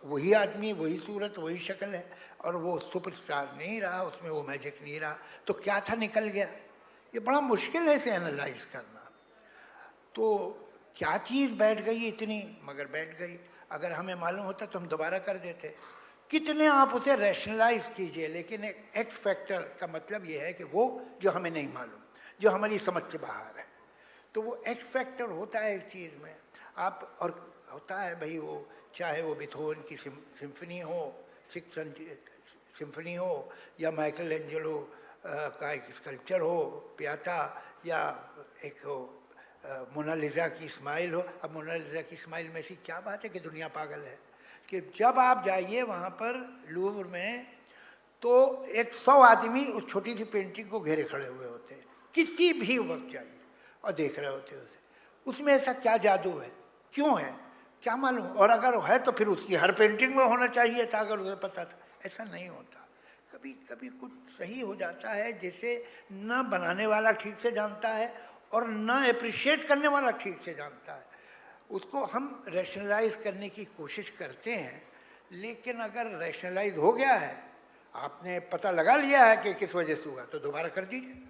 वही आदमी, वही सूरत, वही शक्ल है, और वो सुपरस्टार नहीं रहा, उसमें वो मैजिक नहीं रहा। तो क्या था, निकल गया। ये बड़ा मुश्किल है इसे एनालाइज करना। तो क्या चीज़ बैठ गई इतनी, मगर बैठ गई। अगर हमें मालूम होता तो हम दोबारा कर देते। कितने आप उसे रैशनलाइज कीजिए, लेकिन एक एक्स फैक्टर का मतलब ये है कि वो जो हमें नहीं मालूम, जो हमारी समझ के बाहर है, तो वो एक्स फैक्टर होता है इस चीज़ में। आप और होता है भाई, वो चाहे वो बीथोवन की सिम्फनी हो, 6th सिम्फनी हो, या माइकल एंजेलो का एक स्कल्पचर हो पियाता, या एक हो मोनालिसा की स्माइल हो। अब मोनालिसा की स्माइल में ऐसी क्या बात है कि दुनिया पागल है कि जब आप जाइए वहाँ पर लूव्र में तो 100 आदमी उस छोटी सी पेंटिंग को घेरे खड़े हुए होते हैं, किसी भी वक्त जाइए और देख रहे होते हैं उसे। उसमें ऐसा क्या जादू है, क्यों है, क्या मालूम। और अगर है तो फिर उसकी हर पेंटिंग में होना चाहिए था, अगर उसे पता था। ऐसा नहीं होता। कभी कभी कुछ सही हो जाता है जिसे न बनाने वाला ठीक से जानता है और न अप्रिशिएट करने वाला ठीक से जानता है। उसको हम रैशनलाइज करने की कोशिश करते हैं, लेकिन अगर रैशनलाइज हो गया है, आपने पता लगा लिया है कि किस वजह से हुआ, तो दोबारा कर दीजिए।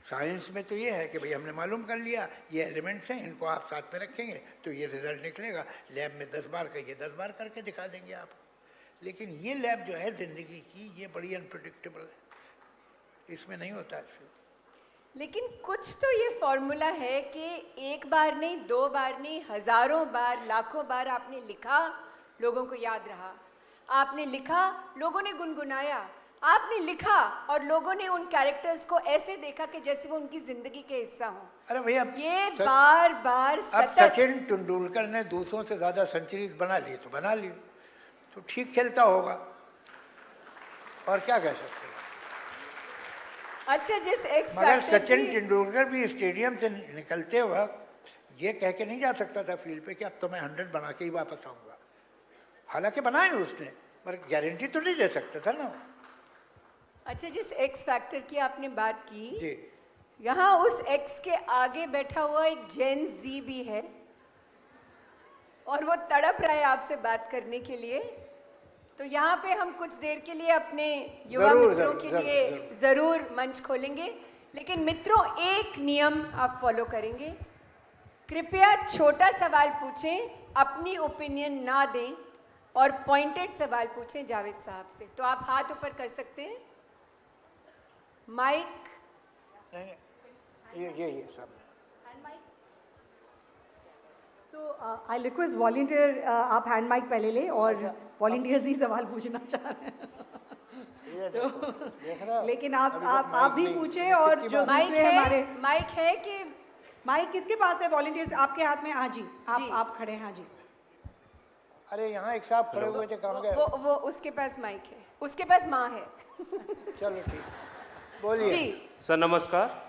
साइंस में तो ये है कि भाई हमने मालूम कर लिया, ये एलिमेंट्स हैं, इनको आप साथ में रखेंगे तो ये रिजल्ट निकलेगा। लैब में 10 बार का, ये 10 बार करके दिखा देंगे आप। लेकिन ये लैब जो है ज़िंदगी की, ये बड़ी अनप्रेडिक्टेबल है, इसमें नहीं होता है। लेकिन कुछ तो ये फॉर्मूला है कि एक बार नहीं, 2 बार नहीं, हजारों बार, लाखों बार आपने लिखा, लोगों को याद रहा। आपने लिखा, लोगों ने गुनगुनाया। आपने लिखा और लोगों ने उन कैरेक्टर्स को ऐसे देखा कि जैसे वो उनकी जिंदगी के हिस्सा हो। अरे भैया, ये बार बार अब सचिन तेंदुलकर ने 200 से ज़्यादा सेंचुरीज बना ली तो बना ली, तो ठीक खेलता होगा। और क्या कह सकते हैं। अच्छा, जिस एक्स मगर फैक्टर सचिन की तेंदुलकर भी स्टेडियम से निकलते वक्त ये कह के नहीं जा सकता था फील्ड पे कि अब तो मैं 100 बना के ही वापस आऊंगा। हालांकि बनाए उसने, पर गारंटी तो नहीं दे सकता था ना। अच्छा, जिस एक्स फैक्टर की आपने बात की, जी, यहाँ उस एक्स के आगे बैठा हुआ एक जेन जी भी है और वो तड़प रहा है आपसे बात करने के लिए। तो यहाँ पे हम कुछ देर के लिए अपने युवा जरूर, मित्रों जरूर, के जरूर, लिए जरूर। जरूर मंच खोलेंगे, लेकिन मित्रों एक नियम आप फॉलो करेंगे। कृपया छोटा सवाल पूछें, अपनी ओपिनियन ना दें और पॉइंटेड सवाल पूछें जावेद साहब से। तो आप हाथ ऊपर कर सकते हैं। माइक नहीं नहीं, ये सब सो आई रिक्वेस्ट वॉलंटियर, आप हैंड माइक पहले ले और वॉलंटियर्स ही सवाल पूछना चाह रहे हैं। ये देख रहा हो? लेकिन अभी तक आप माइक भी नहीं, पूछे और कितनी जो बार- दूसरे हमारे माइक है कि माइक किसके पास है? वॉलंटियर्स आपके हाथ में? हाँ जी, जी। आप खड़े हैं। हाँ जी, अरे यहाँ एक साहब खड़े हुए थे, कहाँ गए? वो उसके पास माइक है, उसके पास माँ है। चलो ठीक, बोलिए। जी सर नमस्कार।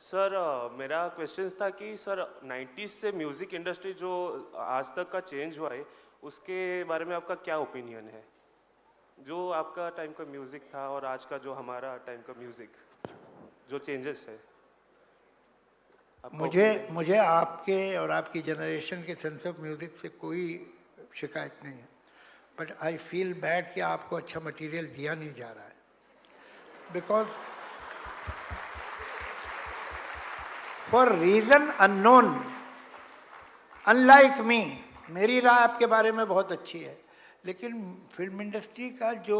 सर मेरा क्वेश्चन था कि सर 90s से म्यूज़िक इंडस्ट्री जो आज तक का चेंज हुआ है उसके बारे में आपका क्या ओपिनियन है? जो आपका टाइम का म्यूज़िक था और आज का जो हमारा टाइम का म्यूज़िक जो चेंजेस है, आपका मुझे आपके और आपकी जनरेशन के सेंस ऑफ म्यूज़िक से कोई शिकायत नहीं है, बट आई फील बैड कि आपको अच्छा मटेरियल दिया नहीं जा रहा है। Because for reason unknown, unlike me, मेरी राय आपके बारे में बहुत अच्छी है, लेकिन फिल्म इंडस्ट्री का जो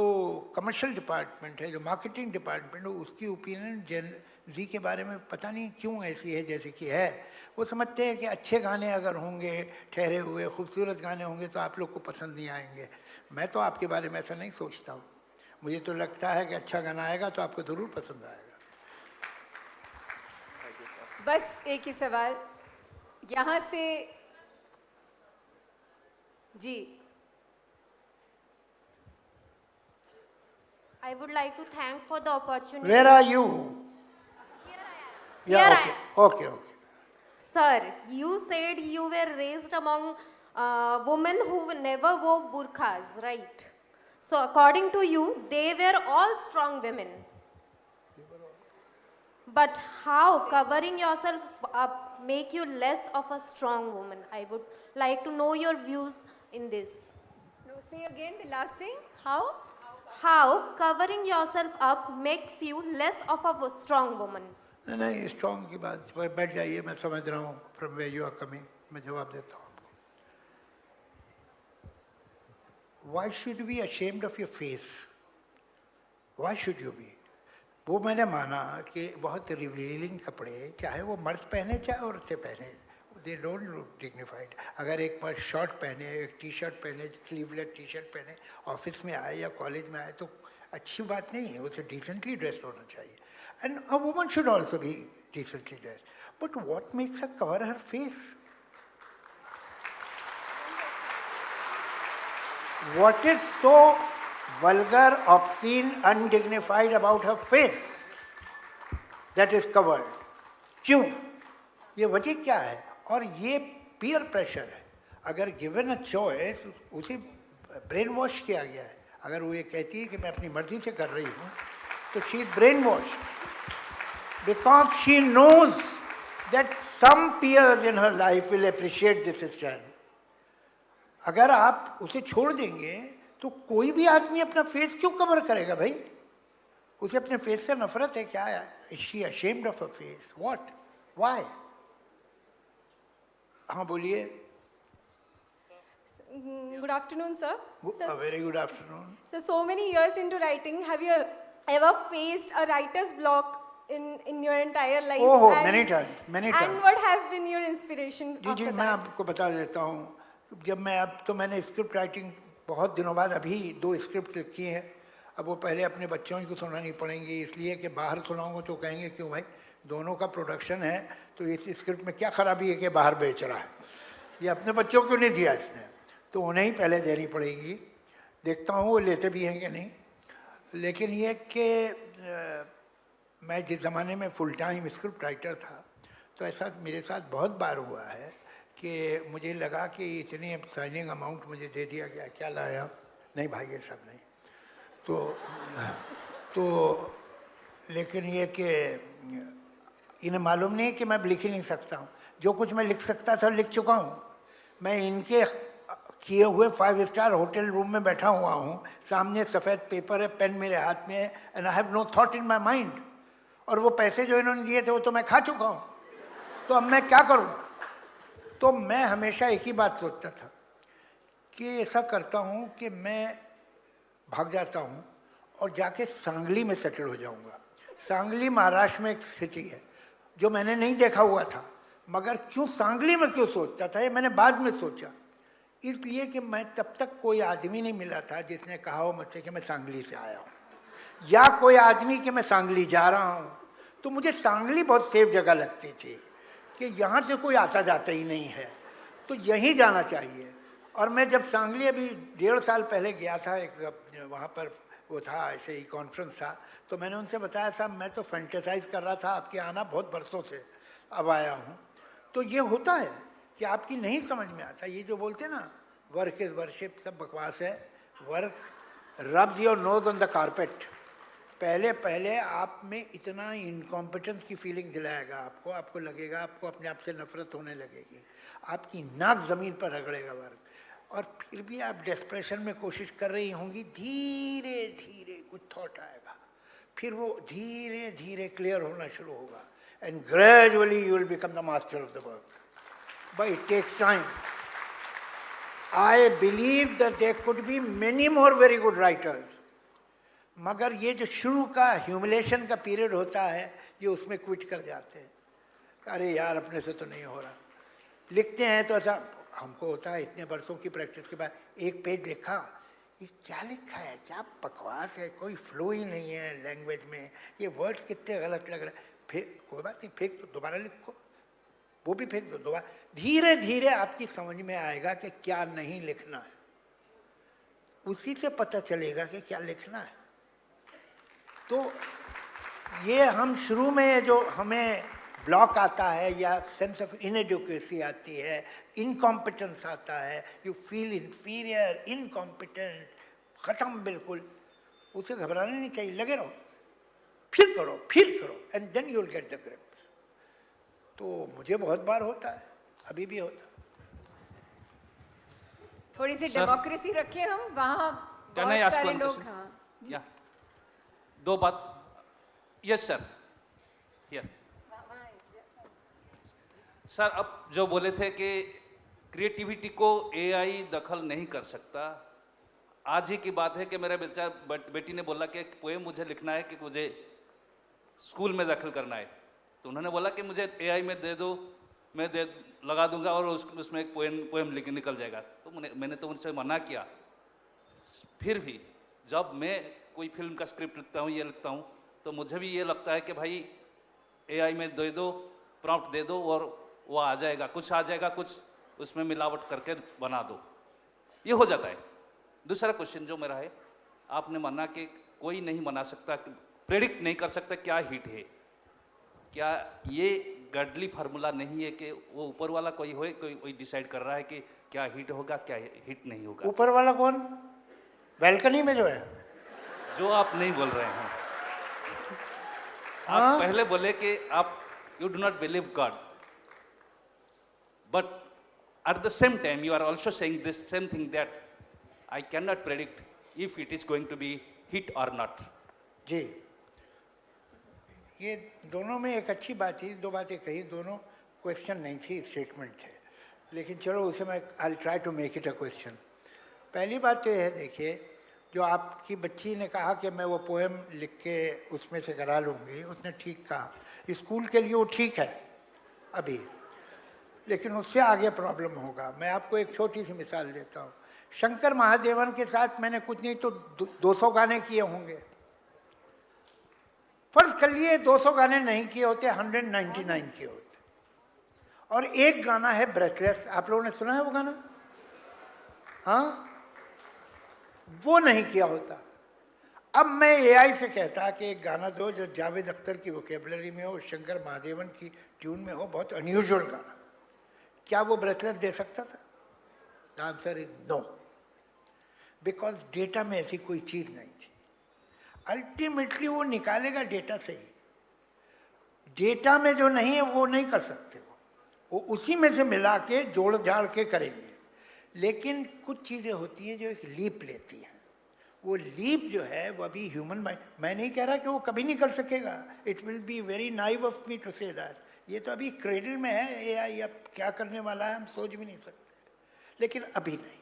कमर्शियल डिपार्टमेंट है, जो मार्केटिंग डिपार्टमेंट है, उसकी ओपिनियन जेन जी के बारे में पता नहीं क्यों ऐसी है जैसे कि है। वो समझते हैं कि अच्छे गाने अगर होंगे, ठहरे हुए खूबसूरत गाने होंगे तो आप लोग को पसंद नहीं आएंगे। मैं तो आपके बारे में ऐसा नहीं सोचता हूँ। मुझे तो लगता है कि अच्छा गाना आएगा तो आपको ज़रूर पसंद आएगा। बस एक ही सवाल यहाँ से। जी I would like to thank for the opportunity. Where are you? Here I am. Yeah, Here I okay, am. okay, okay. Sir, you said you were raised among women who never wore burqas, right? So according to you, they were all strong women. But how covering yourself up make you less of a strong woman? I would like to know your views in this. no, say again the last thing. How? How covering yourself up makes you less of a strong woman? नहीं नहीं, strong की बात पर बैठ जाइए, मैं समझ रहा हूँ from where you are coming, मैं जवाब देता हूँ आपको। Why should you be ashamed of your face? Why should you be? वो मैंने माना कि बहुत रिवीलिंग कपड़े चाहे वो मर्द पहने चाहे औरतें पहने, दे डोंट लुक डिग्निफाइड। अगर एक मर्द शर्ट पहने, एक टी शर्ट पहने, स्लीवलेस टी शर्ट पहने, ऑफिस में आए या कॉलेज में आए तो अच्छी बात नहीं है, उसे डिसेंटली ड्रेस्ड होना चाहिए। And a woman should also be decently dressed, but what makes her cover her face? What is so vulgar, obscene, undignified about her face that is covered? क्यों? ये वजह क्या है? और ये पीयर प्रेशर है। अगर गिवन अ चॉइस, उसे ब्रेन वॉश किया गया है। अगर वो ये कहती है कि मैं अपनी मर्जी से कर रही हूँ तो she is brain wash, because she knows that some peers in her life will appreciate this stand. अगर आप उसे छोड़ देंगे तो कोई भी आदमी अपना फेस क्यों कवर करेगा भाई? उसे अपने फेस से नफरत है क्या? Is she ashamed of a face? What? Why? हाँ बोलिए। Good afternoon, sir. A very good afternoon. So many years into writing, have you ever faced a writer's block in your entire life? Oh, many times, many times. And what have been your inspiration ji ji, after मैं that? आपको बता देता हूँ। जब मैं अब तो मैंने स्क्रिप्ट राइटिंग बहुत दिनों बाद अभी 2 स्क्रिप्ट लिखी हैं। अब वो पहले अपने बच्चों को सुनानी पड़ेंगी, इसलिए कि बाहर सुनाऊंगा तो कहेंगे क्यों भाई, दोनों का प्रोडक्शन है तो इस स्क्रिप्ट में क्या खराबी है कि बाहर बेच रहा है, ये अपने बच्चों को नहीं दिया इसने, तो उन्हें ही पहले देनी पड़ेगी। देखता हूँ वो लेते भी हैं कि नहीं। लेकिन ये कि मैं जिस ज़माने में फुल टाइम स्क्रिप्ट राइटर था, तो ऐसा मेरे साथ बहुत बार हुआ है कि मुझे लगा कि इतनी साइनिंग अमाउंट मुझे दे दिया गया, क्या लाया, नहीं भाई ये सब नहीं। तो लेकिन ये कि इन्हें मालूम नहीं कि मैं लिख ही नहीं सकता हूँ। जो कुछ मैं लिख सकता था लिख चुका हूँ। मैं इनके किए हुए 5 स्टार होटल रूम में बैठा हुआ हूँ, सामने सफ़ेद पेपर है, पेन मेरे हाथ में है, and I have no thought in my mind. और वो पैसे जो इन्होंने दिए थे वो तो मैं खा चुका हूँ, तो अब मैं क्या करूँ? तो मैं हमेशा एक ही बात सोचता था कि ऐसा करता हूँ कि मैं भाग जाता हूँ और जाके सांगली में सेटल हो जाऊँगा। सांगली महाराष्ट्र में एक सिटी है जो मैंने नहीं देखा हुआ था, मगर क्यों सांगली में क्यों सोचता था ये मैंने बाद में सोचा। इसलिए कि मैं तब तक कोई आदमी नहीं मिला था जिसने कहा हो मुझसे कि मैं सांगली से आया हूँ, या कोई आदमी कि मैं सांगली जा रहा हूँ। तो मुझे सांगली बहुत सेफ जगह लगती थी कि यहाँ से कोई आता जाता ही नहीं है, तो यहीं जाना चाहिए। और मैं जब सांगली अभी 1.5 साल पहले गया था, एक वहाँ पर वो था ऐसे ही कॉन्फ्रेंस था, तो मैंने उनसे बताया साहब मैं तो फैंटेसाइज कर रहा था आपके आना बहुत बरसों से, अब आया हूँ। तो ये होता है कि आपकी नहीं समझ में आता। ये जो बोलते ना वर्क इज वर्शिप, सब बकवास है। Work rubs your nose on the carpet. पहले आप में इतना इनकॉम्पिटेंस की फीलिंग दिलाएगा आपको, आपको लगेगा आपको अपने आप से नफरत होने लगेगी, आपकी नाक ज़मीन पर रगड़ेगा वर्क, और फिर भी आप डेस्परेशन में कोशिश कर रही होंगी, धीरे धीरे कुछ थॉट आएगा, फिर वो धीरे धीरे क्लियर होना शुरू होगा, and gradually you will become the master of the work, but it takes time. I believe that there could be many more very good writers, मगर ये जो शुरू का ह्यूमिलेशन का पीरियड होता है, ये उसमें क्विट कर जाते हैं। अरे यार अपने से तो नहीं हो रहा। लिखते हैं तो ऐसा हमको होता है, इतने बरसों की प्रैक्टिस के बाद एक पेज लिखा, ये क्या लिखा है, क्या बकवास है, कोई फ्लो ही नहीं है लैंग्वेज में, ये वर्ड कितने गलत लग रहे हैं। फिर कोई बात नहीं, फेंक दो, दोबारा लिखो, वो भी फेंक दो, दोबारा। धीरे धीरे आपकी समझ में आएगा कि क्या नहीं लिखना है, उसी से पता चलेगा कि क्या लिखना है। तो ये हम शुरू में जो हमें ब्लॉक आता है या सेंस ऑफ इनएडुकेसी आती है, इनकॉम्पिटेंस आता है, यू फील इन्फीरियर, इनकॉम्पिटेंट, ख़त्म बिल्कुल, उसे घबराना नहीं चाहिए, लगे रहो, फिर करो and then you will get the grip. तो मुझे बहुत बार होता है, अभी भी होता है। थोड़ी सी डेमोक्रेसी रखे हम, वहाँ बहुत सारे लोग। हाँ, 2 बात। यस सर, हियर सर, अब जो बोले थे कि क्रिएटिविटी को एआई दखल नहीं कर सकता, आज ही की बात है कि मेरा बेटी ने बोला कि पोएम मुझे लिखना है कि मुझे स्कूल में दखल करना है, तो उन्होंने बोला कि मुझे एआई में दे दो, मैं लगा दूंगा और उसमें एक पोएम लिख निकल जाएगा। तो मैंने तो उनसे मना किया। फिर भी जब मैं कोई फिल्म का स्क्रिप्ट लिखता हूँ, ये लिखता हूँ, तो मुझे भी ये लगता है कि भाई एआई में दे दो, प्रॉम्प्ट दे दो और वो आ जाएगा, कुछ आ जाएगा, कुछ उसमें मिलावट करके बना दो, ये हो जाता है। दूसरा क्वेश्चन जो मेरा है, आपने माना कि कोई नहीं बना सकता, प्रेडिक्ट नहीं कर सकता क्या हिट है, क्या ये गडली फार्मूला नहीं है कि वो ऊपर वाला कोई डिसाइड कर रहा है कि क्या हिट होगा, क्या हिट नहीं होगा? ऊपर वाला कौन? बैल्कनी में जो है, जो आप नहीं बोल रहे हैं। आप पहले बोले कि आप you do not believe god, but at the same time you are also saying this same thing that I can not predict if it is going to be hit or not. जी, ये दोनों में एक अच्छी बात थी, 2 बातें कही, दोनों क्वेश्चन नहीं थी, स्टेटमेंट थे, लेकिन चलो उसे मैं I try to make it a question. पहली बात तो यह है, देखिए, जो आपकी बच्ची ने कहा कि मैं वो पोएम लिख के उसमें से करा लूँगी, उसने ठीक कहा, स्कूल के लिए वो ठीक है अभी, लेकिन उससे आगे प्रॉब्लम होगा। मैं आपको एक छोटी सी मिसाल देता हूँ। शंकर महादेवन के साथ मैंने कुछ नहीं तो 200 गाने किए होंगे। फर्ज कर लिए 200 गाने नहीं किए होते, 199 किए होते, और एक गाना है ब्रेथलेस, आप लोगों ने सुना है वो गाना? हाँ, वो नहीं किया होता। अब मैं एआई से कहता कि एक गाना दो जो जावेद अख्तर की वोकेबलरी में हो, शंकर महादेवन की ट्यून में हो, बहुत अनयूजुअल गाना, क्या वो ब्रेथलेस दे सकता था? The answer is no, because data में ऐसी कोई चीज नहीं थी। अल्टीमेटली वो निकालेगा डेटा से ही, डेटा में जो नहीं है वो नहीं कर सकते, वो उसी में से मिला के जोड़ जाड़ के करेंगे। लेकिन कुछ चीज़ें होती हैं जो एक लीप लेती हैं, वो लीप जो है वो अभी ह्यूमन माइंड, मैं नहीं कह रहा कि वो कभी नहीं कर सकेगा, it will be very naive of me to say that, ये तो अभी क्रेडल में है एआई, अब क्या करने वाला है हम सोच भी नहीं सकते, लेकिन अभी नहीं।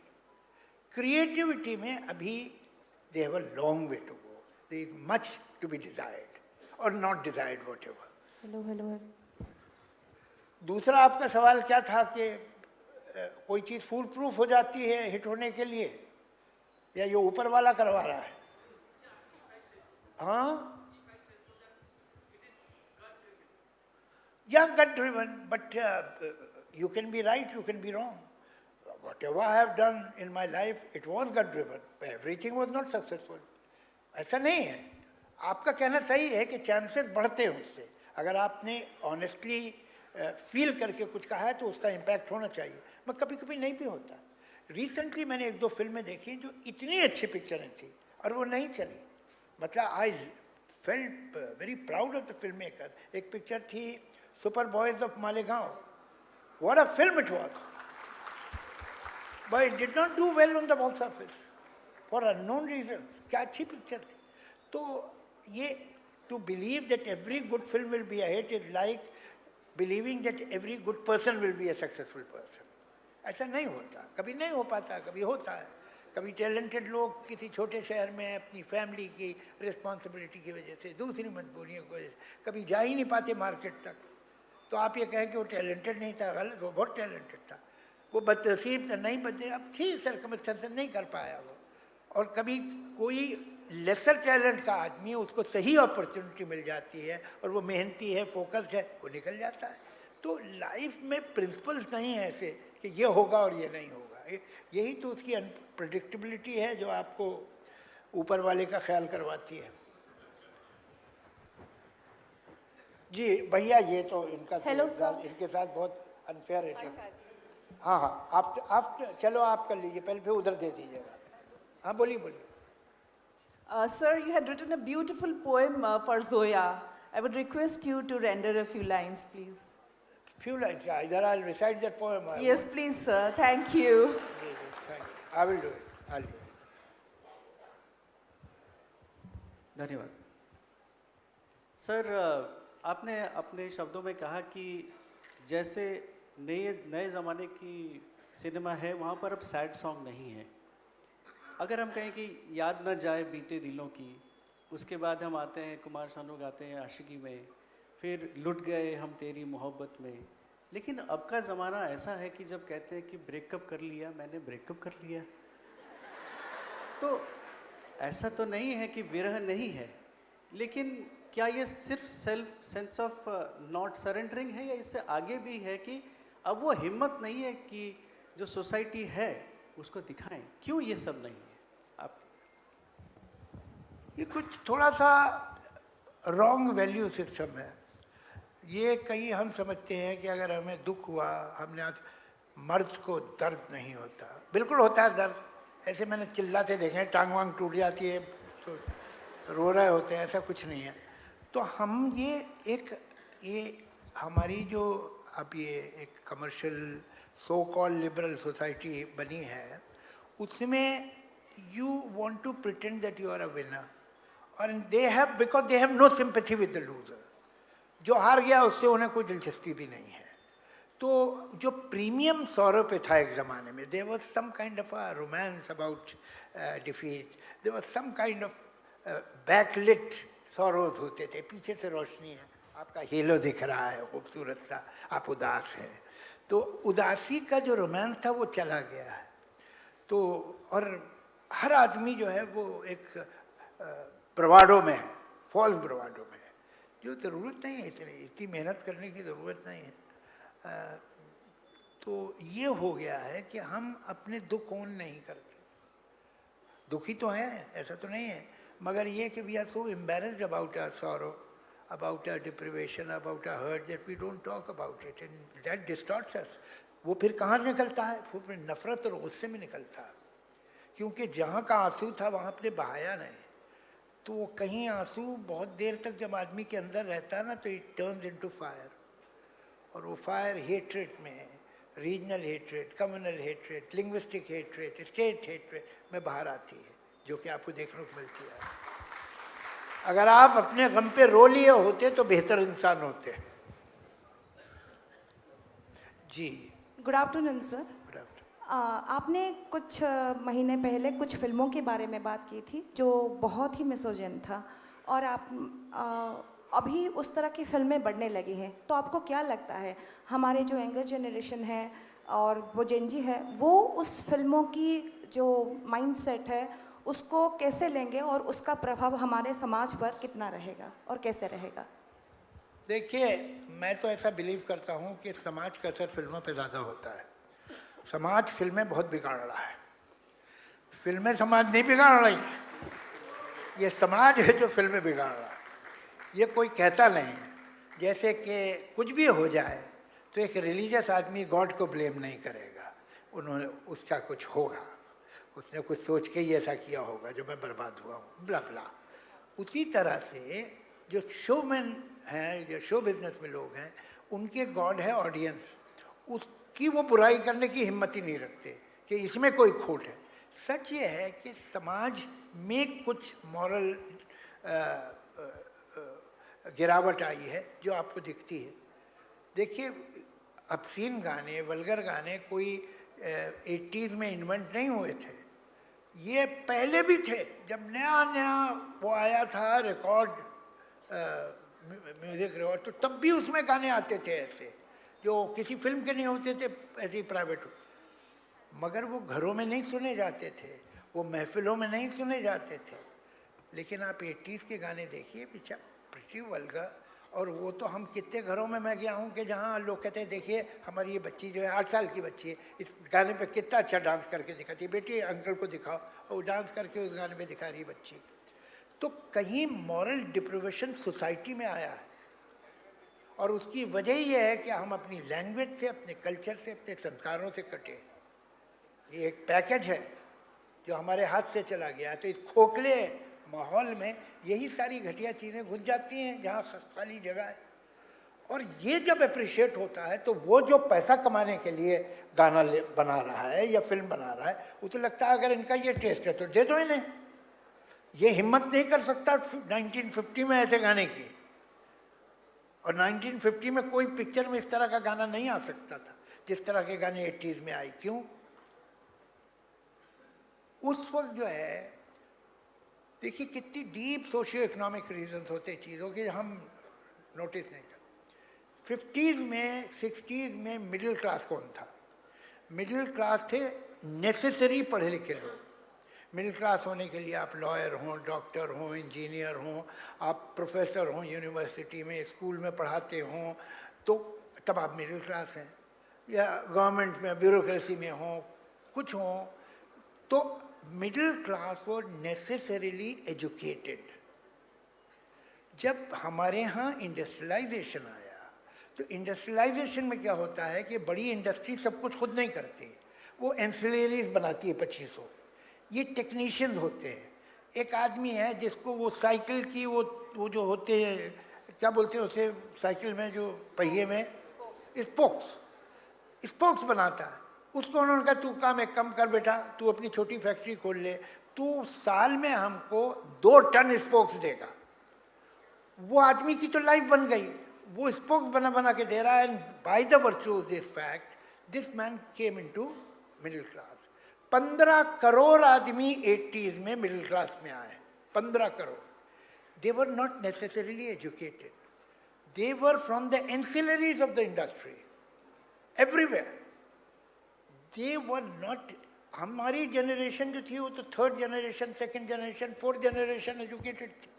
क्रिएटिविटी में अभी they have a long way to go, there is much to be desired और not desired whatever. Hello hello. दूसरा आपका सवाल क्या था कि कोई चीज़ फूल प्रूफ हो जाती है हिट होने के लिए, या ये ऊपर वाला करवा रहा है? हाँ, या gut driven, but you can be right, you can be wrong. Whatever I have done in my life, it was gut driven. Everything was not successful. ऐसा नहीं है, आपका कहना सही है कि चांसेस बढ़ते हैं उससे, अगर आपने ऑनेस्टली फील करके कुछ कहा है तो उसका इम्पैक्ट होना चाहिए, मगर कभी कभी नहीं भी होता। रिसेंटली मैंने एक दो फिल्में देखी जो इतनी अच्छी पिक्चरें थी और वो नहीं चली, मतलब I felt very proud of the film maker. एक पिक्चर थी super boys of Malegaon, what a film it was, but it did not do well on the box office for unknown reason. क्या अच्छी पिक्चर थी। तो ये to believe that every good film will be a hit is like believing that every good person will be a successful person. ऐसा नहीं होता, कभी नहीं हो पाता, कभी होता है। कभी टैलेंटेड लोग किसी छोटे शहर में अपनी फैमिली की रिस्पॉन्सिबिलिटी की वजह से, दूसरी मजबूरियों की वजह से कभी जा ही नहीं पाते मार्केट तक, तो आप ये कहें कि वो टैलेंटेड नहीं था, गलत, वो बहुत टैलेंटेड था, वो बदनसीब नहीं बदले, अब थी सर्कमस्टेंसेस नहीं कर पाया वो। और कभी कोई लेसर टैलेंट का आदमी, उसको सही अपॉर्चुनिटी मिल जाती है और वो मेहनती है, फोकस्ड है, वो निकल जाता है। तो लाइफ में प्रिंसिपल्स नहीं है ऐसे कि ये होगा और ये नहीं होगा, यही तो उसकी अनप्रेडिक्टेबिलिटी है जो आपको ऊपर वाले का ख्याल करवाती है। जी भैया, ये तो इनका इनके साथ बहुत अनफेयर है। हाँ हाँ, आप चलो, आप कर लीजिए पहले, फिर उधर दे दीजिएगा। हाँ बोलिए बोलिए। Sir, you had written a beautiful poem for Zoya. I would request you to render a few lines, please. Few lines, yeah. Either I'll recite that poem. Yes, please, sir. Thank you. Thank you. I will do it. I'll do it. धन्यवाद। Sir, आपने अपने शब्दों में कहा कि जैसे नए ज़माने की सिनेमा है, वहाँ पर अब सैड सॉन्ग नहीं है। अगर हम कहें कि याद न जाए बीते दिलों की, उसके बाद हम आते हैं, कुमार सानू गाते हैं आशिकी में, फिर लुट गए हम तेरी मोहब्बत में। लेकिन अब का ज़माना ऐसा है कि जब कहते हैं कि ब्रेकअप कर लिया, मैंने ब्रेकअप कर लिया, तो ऐसा तो नहीं है कि विरह नहीं है, लेकिन क्या ये सिर्फ सेंस ऑफ नॉट सरेंडरिंग है, या इससे आगे भी है कि अब वो हिम्मत नहीं है कि जो सोसाइटी है उसको दिखाएं? क्यों ये सब नहीं है? आप ये कुछ थोड़ा सा रॉन्ग वैल्यू सिस्टम है। ये कहीं हम समझते हैं कि अगर हमें दुख हुआ, हमने आज, मर्द को दर्द नहीं होता। बिल्कुल होता है दर्द, ऐसे मैंने चिल्लाते देखे हैं, टांग वांग टूट जाती है तो रो रहे होते हैं, ऐसा कुछ नहीं है। तो हम ये हमारी जो अब ये एक commercial so called liberal society बनी है, उसमें you want to pretend that you are a winner, और they have, because they have no sympathy with the loser. जो हार गया उससे उन्हें कोई दिलचस्पी भी नहीं है। तो जो प्रीमियम सौरव पे था एक ज़माने में, there was some kind of a romance about defeat, there was some kind of backlit sorrows होते थे, पीछे से रोशनी है, आपका हेलो दिख रहा है खूबसूरत सा, आप उदास हैं, तो उदासी का जो रोमांस था वो चला गया है। तो और हर आदमी जो है वो एक ब्रवाडो में है, फॉल्स ब्रवाडो में है, जो ज़रूरत नहीं है, इतनी मेहनत करने की ज़रूरत नहीं है। तो ये हो गया है कि हम अपने दुख ओन नहीं करते। दुखी तो हैं, ऐसा तो नहीं है, मगर ये कि we are so embarrassed about our sorrow, about our deprivation, about our hurt, that we don't talk about it, and that distorts us. वो फिर कहाँ निकलता है? वो फिर नफरत और गुस्से में निकलता है, क्योंकि जहाँ का आंसू था वहाँ अपने बहाया नहीं, तो वो कहीं आंसू बहुत देर तक जब आदमी के अंदर रहता है ना, तो इट टर्न्स इनटू फायर, और वो फायर हेट्रेड में है, regional hatred, communal hatred, linguistic hatred, state hatred में बाहर आती है, जो कि आपको देखने को मिलती है। अगर आप अपने गम पे रो लिए होते तो बेहतर इंसान होते। जी, good afternoon sir. Good afternoon. आपने कुछ महीने पहले कुछ फिल्मों के बारे में बात की थी जो बहुत ही मिसोजिन था, और आप अभी उस तरह की फिल्में बढ़ने लगी हैं, तो आपको क्या लगता है हमारे जो यंगर जनरेशन है और वो जेनजी है, वो उस फिल्मों की जो माइंडसेट है उसको कैसे लेंगे और उसका प्रभाव हमारे समाज पर कितना रहेगा और कैसे रहेगा? देखिए, मैं तो ऐसा बिलीव करता हूँ कि समाज का असर फिल्मों पे ज़्यादा होता है। समाज फिल्में बहुत बिगाड़ रहा है, फिल्में समाज नहीं बिगाड़ रही, ये समाज है जो फिल्में बिगाड़ रहा है। ये कोई कहता नहीं है, जैसे कि कुछ भी हो जाए तो एक रिलीजियस आदमी गॉड को ब्लेम नहीं करेगा, उन्होंने उसका कुछ होगा, उसने कुछ सोच के ही ऐसा किया होगा जो मैं बर्बाद हुआ हूँ, ब्ला ब्ला। उसी तरह से जो शोमैन हैं, जो शो बिजनेस में लोग हैं, उनके गॉड है ऑडियंस, उसकी वो बुराई करने की हिम्मत ही नहीं रखते कि इसमें कोई खोट है। सच ये है कि समाज में कुछ मॉरल गिरावट आई है जो आपको दिखती है। देखिए, obscene गाने, वल्गर गाने कोई 80s में इन्वेंट नहीं हुए थे, ये पहले भी थे। जब नया नया वो आया था रिकॉर्ड, म्यूजिक रिकॉर्ड, तो तब भी उसमें गाने आते थे ऐसे जो किसी फिल्म के नहीं होते थे, ऐसे ही प्राइवेट, मगर वो घरों में नहीं सुने जाते थे, वो महफिलों में नहीं सुने जाते थे। लेकिन आप 80s के गाने देखिए, पीछा प्रिटी वल्गर, और वो तो हम कितने घरों में मैं गया हूँ कि जहाँ लोग कहते हैं देखिए हमारी ये बच्ची जो है 8 साल की बच्ची है, इस गाने पे कितना अच्छा डांस करके दिखाती है, बेटी अंकल को दिखाओ, और वो डांस करके उस गाने पे दिखा रही है बच्ची। तो कहीं मॉरल डिप्रिवेशन सोसाइटी में आया है, और उसकी वजह ये है कि हम अपनी लैंग्वेज से, अपने कल्चर से, अपने संस्कारों से कटे। ये एक पैकेज है जो हमारे हाथ से चला गया। तो इस खोखले माहौल में यही सारी घटिया चीज़ें घुस जाती हैं जहाँ खाली जगह है। और ये जब अप्रिशिएट होता है तो वो जो पैसा कमाने के लिए गाना बना रहा है या फिल्म बना रहा है, उसे लगता है अगर इनका ये टेस्ट है तो दे दो इन्हें। ये हिम्मत नहीं कर सकता 1950 में ऐसे गाने की, और 1950 में कोई पिक्चर में इस तरह का गाना नहीं आ सकता था जिस तरह के गाने 80s में आए। क्यों? उस वक्त जो है, देखिए कितनी डीप सोशियो इकोनॉमिक रीजंस होते चीज़ों के, हम नोटिस नहीं करते। 50s में 60s में मिडिल क्लास कौन था? मिडिल क्लास थे नेसेसरी पढ़े लिखे लोग। मिडिल क्लास होने के लिए आप लॉयर हों, डॉक्टर हों, इंजीनियर हों, आप प्रोफेसर हों यूनिवर्सिटी में, स्कूल में पढ़ाते हों, तो तब आप मिडिल क्लास हैं। या गवर्नमेंट में ब्यूरोक्रेसी में हों, कुछ हों, तो मिडिल क्लास वो नेसेसरीली एजुकेटेड। जब हमारे यहाँ इंडस्ट्रियलाइजेशन आया, तो इंडस्ट्रियलाइजेशन में क्या होता है कि बड़ी इंडस्ट्री सब कुछ खुद नहीं करती, वो एंसिलरीज बनाती है 2500। ये टेक्नीशियंस होते हैं। एक आदमी है जिसको वो साइकिल की वो जो होते हैं, क्या बोलते हैं उसे, साइकिल में जो पहिए में स्पोक्स बनाता है, उसको उन्होंने कहा तू काम एक कम कर बेटा, तू अपनी छोटी फैक्ट्री खोल ले, तू साल में हमको 2 टन स्पोक्स देगा। वो आदमी की तो लाइफ बन गई, वो स्पोक्स बना बना के दे रहा है। And by the virtue of this fact this man came into middle class. 15 crore आदमी 80s में मिडिल क्लास में आए, 15 crore. They were not necessarily educated, they were from the ancillaries of the industry everywhere. They were not, हमारी generation जो थी वो तो 3rd generation, 2nd generation, 4th generation educated थी।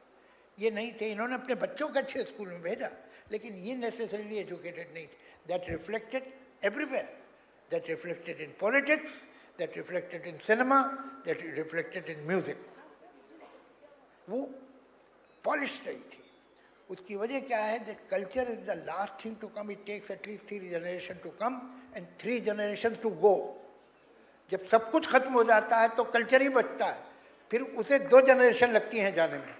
ये नहीं थे, इन्होंने अपने बच्चों को अच्छे स्कूल में भेजा, लेकिन ये नेसेसरीली एजुकेटेड नहीं थे। That reflected everywhere, that reflected in politics, that reflected in cinema, that reflected in music. वो पॉलिश नहीं थी। उसकी वजह क्या है? That culture is the last thing to come, it takes at least 3 generation to come and 3 generation to go. जब सब कुछ खत्म हो जाता है तो कल्चर ही बचता है, फिर उसे 2 जनरेशन लगती हैं जाने में,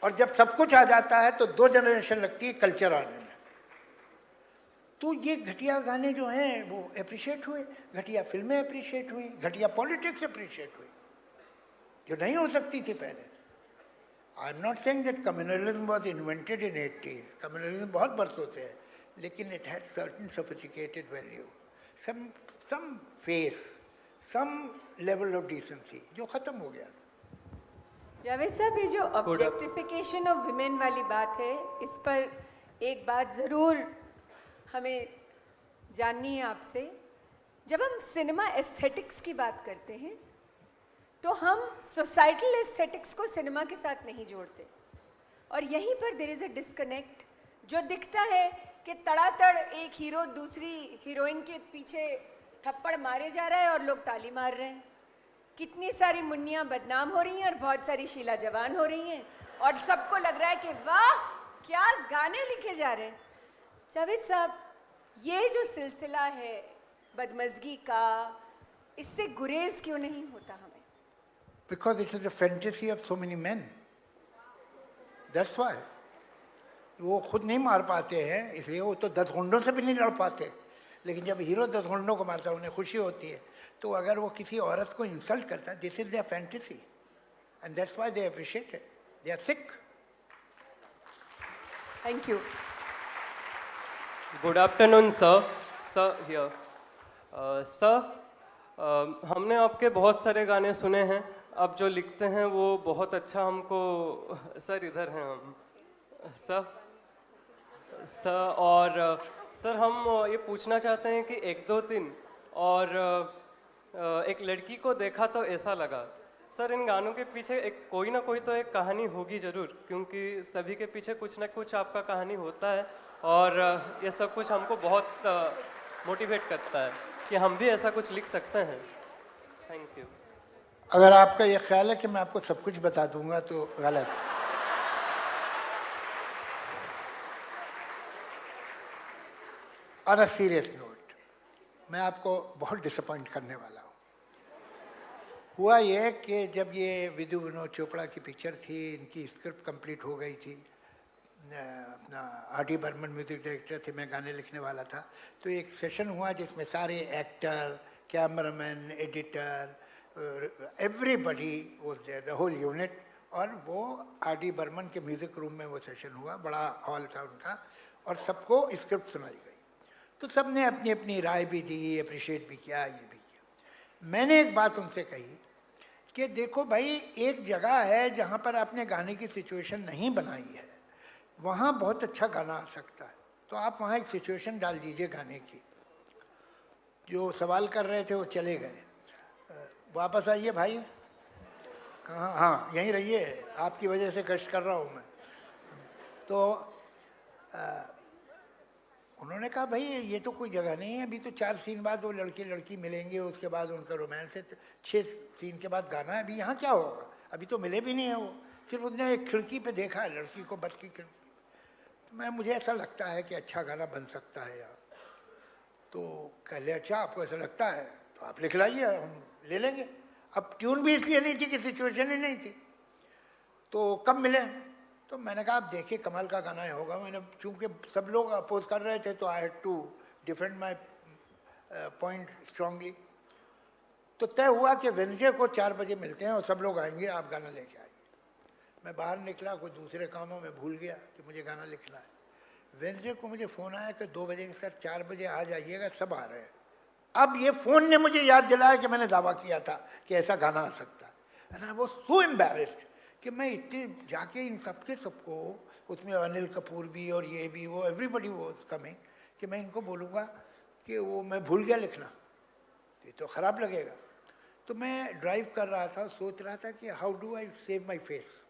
और जब सब कुछ आ जाता है तो 2 जनरेशन लगती है कल्चर आने में। तो ये घटिया गाने जो हैं वो अप्रिशिएट हुए, घटिया फिल्में अप्रिशिएट हुई, घटिया पॉलिटिक्स अप्रिशिएट हुई, जो नहीं हो सकती थी पहले। I am not saying that communalism was invented in 80s, communalism बहुत बरसों से है, लेकिन it had certain sophisticated value, some faith, some level of decency, जो खत्म हो गया। जावेद साहब, ये जो ऑब्जेक्टिफिकेशन ऑफ विमेन वाली बात है, इस पर एक बात ज़रूर हमें जाननी है आपसे। जब हम सिनेमा एस्थेटिक्स की बात करते हैं तो हम सोसाइटल एस्थेटिक्स को सिनेमा के साथ नहीं जोड़ते, और यहीं पर देयर इज़ अ डिस्कनेक्ट। जो दिखता है कि तड़ातड़ एक हीरो दूसरी हीरोइन के पीछे थप्पड़ मारे जा रहा है और लोग ताली मार रहे हैं, कितनी सारी मुन्नियाँ बदनाम हो रही हैं और बहुत सारी शीला जवान हो रही हैं, और सबको लग रहा है कि वाह क्या गाने लिखे जा रहे हैं। जावेद साहब, ये जो सिलसिला है बदमज़गी का, इससे गुरेज क्यों नहीं होता हमें? Because it is a fantasy of so many men. That's why. वो खुद नहीं मार पाते हैं, इसलिए वो तो 10 गुंडों से भी नहीं लड़ पाते, लेकिन जब हीरो 10 गुंडों को मारता है उन्हें खुशी होती है। तो अगर वो किसी औरत को इंसल्ट करता है, this is their fantasy and that's why they appreciate it, they are sick. Thank you. Good afternoon sir. Sir here. Sir, हमने आपके बहुत सारे गाने सुने हैं, आप जो लिखते हैं वो बहुत अच्छा हमको। सर इधर हैं हम सर। और सर हम ये पूछना चाहते हैं कि 1 2 3 और एक लड़की को देखा तो ऐसा लगा। सर, इन गानों के पीछे एक कोई ना कोई तो एक कहानी होगी ज़रूर, क्योंकि सभी के पीछे कुछ ना कुछ आपका कहानी होता है, और ये सब कुछ हमको बहुत मोटिवेट करता है कि हम भी ऐसा कुछ लिख सकते हैं। Thank you. अगर आपका ये ख्याल है कि मैं आपको सब कुछ बता दूंगा तो गलत है। ऑन अ सीरियस नोट, मैं आपको बहुत डिसअपॉइंट करने वाला हूँ। हुआ ये कि जब ये विधु विनोद चोपड़ा की पिक्चर थी, इनकी स्क्रिप्ट कंप्लीट हो गई थी, अपना R.D. बर्मन म्यूज़िक डायरेक्टर थे, मैं गाने लिखने वाला था, तो एक सेशन हुआ जिसमें सारे actor, cameraman, editor, everybody was there, the whole unit, और वो R.D. बर्मन के म्यूज़िक रूम में वो सेशन हुआ, बड़ा हॉल था उनका, और सबको स्क्रिप्ट सुनाई गई। तो सब ने अपनी अपनी राय भी दी, अप्रिशिएट भी किया, ये भी किया। मैंने एक बात उनसे कही कि देखो भाई, एक जगह है जहाँ पर आपने गाने की सिचुएशन नहीं बनाई है, वहाँ बहुत अच्छा गाना आ सकता है, तो आप वहाँ एक सिचुएशन डाल दीजिए गाने की। जो सवाल कर रहे थे वो चले गए, वापस आइए भाई। कहाँ? हाँ, यहीं रहिए, आपकी वजह से कष्ट कर रहा हूँ मैं। तो उन्होंने कहा भाई ये तो कोई जगह नहीं है, अभी तो 4 सीन बाद वो लड़के लड़की मिलेंगे, उसके बाद उनका रोमांस है, 6 सीन के बाद गाना है, अभी यहाँ क्या होगा? अभी तो मिले भी नहीं है वो, सिर्फ उसने एक खिड़की पे देखा है लड़की को, बस की खिड़की। तो मुझे ऐसा लगता है कि अच्छा गाना बन सकता है यार। तो कह ले अच्छा आपको ऐसा लगता है तो आप लिख लाइए, हम ले लेंगे। अब ट्यून भी इसलिए नहीं थी कि सिचुएशन ही नहीं थी। तो कब मिले? तो मैंने कहा आप देखिए कमाल का गाना होगा। मैंने चूँकि सब लोग अपोज कर रहे थे तो I had to defend my point strongly. तो तय हुआ कि वेडनेसडे को 4 बजे मिलते हैं और सब लोग आएंगे, आप गाना लेके आइए। मैं बाहर निकला, कोई दूसरे कामों में भूल गया कि मुझे गाना लिखना है। वेडनेसडे को मुझे फ़ोन आया कि 2 बजे के साथ 4 बजे आ जाइएगा, सब आ रहे हैं। अब ये फ़ोन ने मुझे याद दिलाया कि मैंने दावा किया था कि ऐसा गाना आ सकता है। And I was so embarrassed कि मैं इतने जाके इन सबको, उसमें अनिल कपूर भी और ये भी, वो एवरीबडी वाज कमिंग, कि मैं इनको बोलूँगा कि वो मैं भूल गया लिखना, ये तो ख़राब लगेगा। तो मैं ड्राइव कर रहा था, सोच रहा था कि how do I save my face.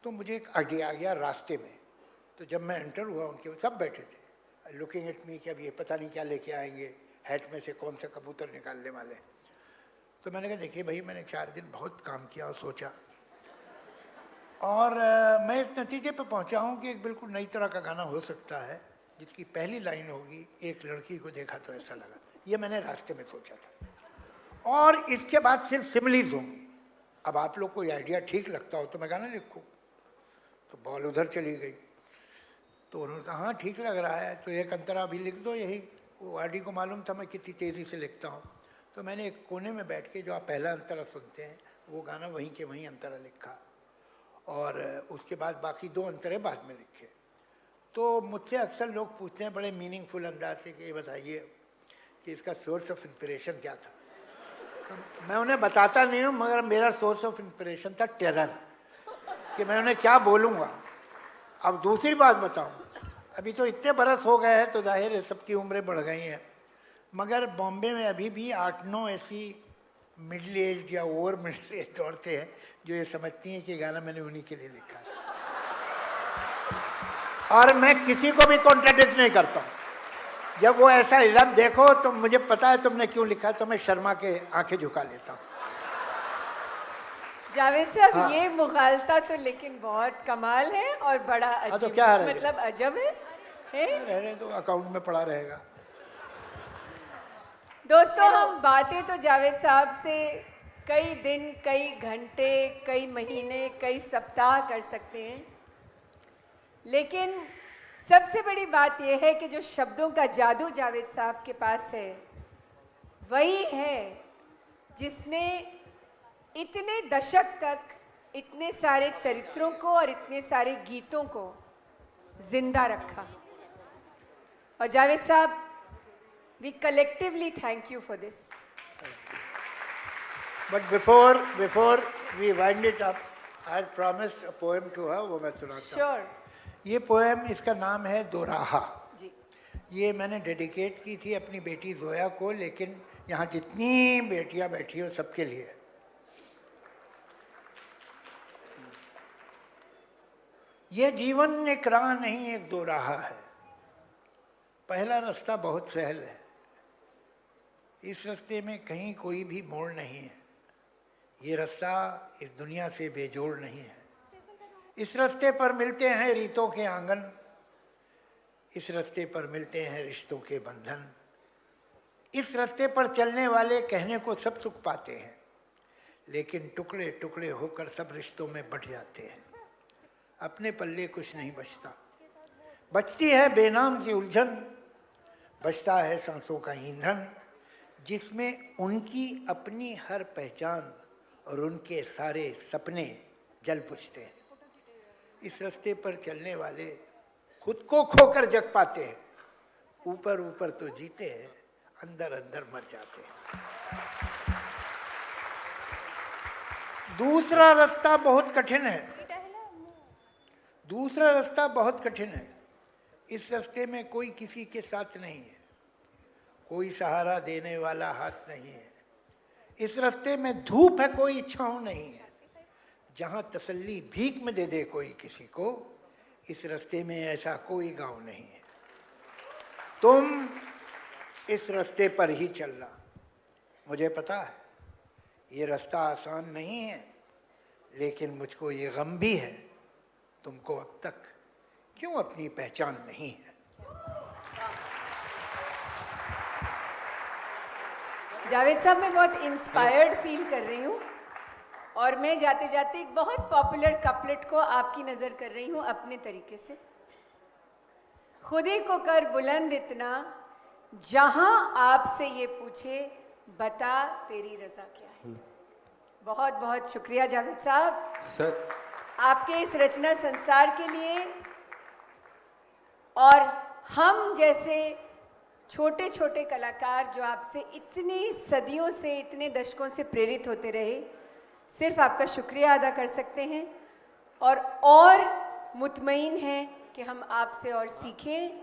तो मुझे एक आइडिया आ गया रास्ते में। तो जब मैं एंटर हुआ, उनके सब बैठे थे लुकिंग एट मी कि अब ये पता नहीं क्या लेके आएंगे, हैट में से कौन सा कबूतर निकालने वाले। तो मैंने कहा देखिए भाई, मैंने 4 दिन बहुत काम किया और सोचा, और मैं इस नतीजे पर पहुंचा हूं कि एक बिल्कुल नई तरह का गाना हो सकता है जिसकी पहली लाइन होगी, एक लड़की को देखा तो ऐसा लगा। ये मैंने रास्ते में सोचा था। और इसके बाद सिर्फ सिमिलीज होंगी। अब आप लोग को ये आइडिया ठीक लगता हो तो मैं गाना लिखूँ। तो बॉल उधर चली गई, तो उन्होंने कहा हाँ ठीक लग रहा है, तो एक अंतरा भी लिख दो। यही वो आरडी को मालूम था मैं कितनी तेज़ी से लिखता हूँ। तो मैंने एक कोने में बैठ के जो आप पहला अंतरा सुनते हैं वो गाना वहीं के वहीं अंतरा लिखा, और उसके बाद बाकी 2 अंतरे बाद में लिखे। तो मुझसे अक्सर लोग पूछते हैं बड़े मीनिंगफुल अंदाज से कि ये बताइए कि इसका सोर्स ऑफ इंस्पिरेशन क्या था। तो मैं उन्हें बताता नहीं हूँ, मगर मेरा सोर्स ऑफ इंस्पिरेशन था टेरर, कि मैं उन्हें क्या बोलूँगा। अब दूसरी बात बताऊँ, अभी तो इतने बरस हो गए हैं तो जाहिर है सबकी उम्रें बढ़ गई हैं, मगर बॉम्बे में अभी भी 8-9 ऐसी मिडिल एज या ओवर मिडिल एज औरतें हैं जो ये समझती हैं कि गाना मैंने उन्हीं के लिए लिखा है। और मैं किसी को भी कॉन्ट्रडिक्ट नहीं करता हूँ। जब वो ऐसा इल्ज़ाम देखो तो मुझे पता है तुमने क्यों लिखा है, तो मैं शर्मा के आंखें झुका लेता हूँ। जावेद साहब हाँ। ये मुखालता तो लेकिन बहुत कमाल है और बड़ा अजीब, तो क्या है, मतलब अजब है? रहने तो अकाउंट में पड़ा रहेगा। दोस्तों हम बातें तो जावेद साहब से कई दिन, कई घंटे, कई महीने, कई सप्ताह कर सकते हैं, लेकिन सबसे बड़ी बात यह है कि जो शब्दों का जादू जावेद साहब के पास है वही है जिसने इतने दशक तक इतने सारे चरित्रों को और इतने सारे गीतों को जिंदा रखा। और जावेद साहब, we collectively thank you for this. But before we wind it up, I had promised a poem to her, वो मैं सुनाता हूँ। Sure. ये पोएम, इसका नाम है दोराहा। जी। ये मैंने डेडिकेट की थी अपनी बेटी जोया को, लेकिन यहाँ जितनी बेटियाँ बैठी हो सबके लिए। ये जीवन एक राह नहीं एक दोराहा है, पहला रास्ता बहुत सहल है, इस रास्ते में कहीं कोई भी मोड़ नहीं है, ये रास्ता इस दुनिया से बेजोड़ नहीं है। इस रास्ते पर मिलते हैं रीतों के आंगन, इस रास्ते पर मिलते हैं रिश्तों के बंधन, इस रास्ते पर चलने वाले कहने को सब सुख पाते हैं, लेकिन टुकड़े टुकड़े होकर सब रिश्तों में बंट जाते हैं। अपने पल्ले कुछ नहीं बचता, बचती है बेनाम सी उलझन, बचता है सांसों का ईंधन, जिसमें उनकी अपनी हर पहचान और उनके सारे सपने जल बुझते हैं। इस रास्ते पर चलने वाले खुद को खोकर जग पाते हैं, ऊपर ऊपर तो जीते हैं, अंदर अंदर मर जाते हैं। दूसरा रास्ता बहुत कठिन है, दूसरा रास्ता बहुत कठिन है। इस रास्ते में कोई किसी के साथ नहीं है, कोई सहारा देने वाला हाथ नहीं है। इस रास्ते में धूप है, कोई छांव नहीं है, जहां तसल्ली भीख में दे दे कोई किसी को, इस रास्ते में ऐसा कोई गांव नहीं है। तुम इस रास्ते पर ही चलना, मुझे पता है ये रास्ता आसान नहीं है, लेकिन मुझको ये गम भी है तुमको अब तक क्यों अपनी पहचान नहीं है। जावेद साहब, मैं बहुत इंस्पायर्ड फील कर रही हूँ और मैं जाते जाते एक बहुत पॉपुलर कपलेट को आपकी नज़र कर रही हूँ अपने तरीके से। खुदी को कर बुलंद इतना, जहां आपसे ये पूछे बता तेरी रजा क्या है। बहुत बहुत शुक्रिया जावेद साहब सर, आपके इस रचना संसार के लिए, और हम जैसे छोटे छोटे कलाकार जो आपसे इतनी सदियों से, इतने दशकों से प्रेरित होते रहे, सिर्फ आपका शुक्रिया अदा कर सकते हैं और मुतमईन हैं कि हम आपसे और सीखें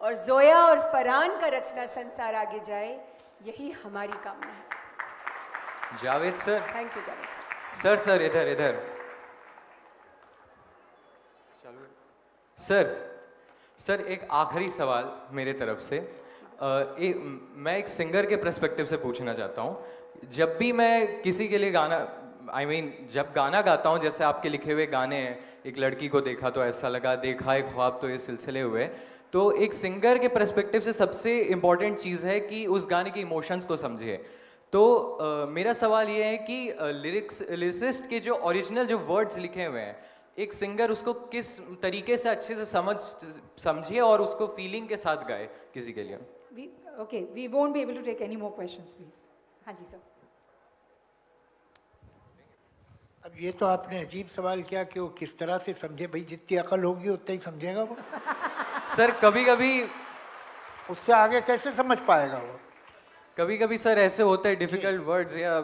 और जोया और फरहान का रचना संसार आगे जाए, यही हमारी कामना है। Javed sir. Thank you Javed sir इधर सर एक आखिरी सवाल मेरे तरफ से। मैं एक सिंगर के पर्सपेक्टिव से पूछना चाहता हूँ। जब भी मैं किसी के लिए गाना I mean, जब गाना गाता हूँ, जैसे आपके लिखे हुए गाने हैं, एक लड़की को देखा तो ऐसा लगा, देखा एक ख्वाब तो ये सिलसिले हुए, तो एक सिंगर के पर्सपेक्टिव से सबसे इम्पॉर्टेंट चीज़ है कि उस गाने के इमोशंस को समझे। तो मेरा सवाल ये है कि लिरिसिस्ट के जो ओरिजिनल जो वर्ड्स लिखे हुए हैं, एक सिंगर उसको किस तरीके से अच्छे से समझे और उसको फीलिंग के साथ गाए किसी के लिए। Okay, we won't be able to take any more questions, please. हाँ जी सर। अब ये तो आपने अजीब सवाल किया कि वो किस तरह से समझे। भाई जितनी अकल होगी उतना ही समझेगा वो। सर कभी कभी उससे आगे कैसे समझ पाएगा वो? कभी कभी सर ऐसे होता है डिफिकल्ट वर्ड्स या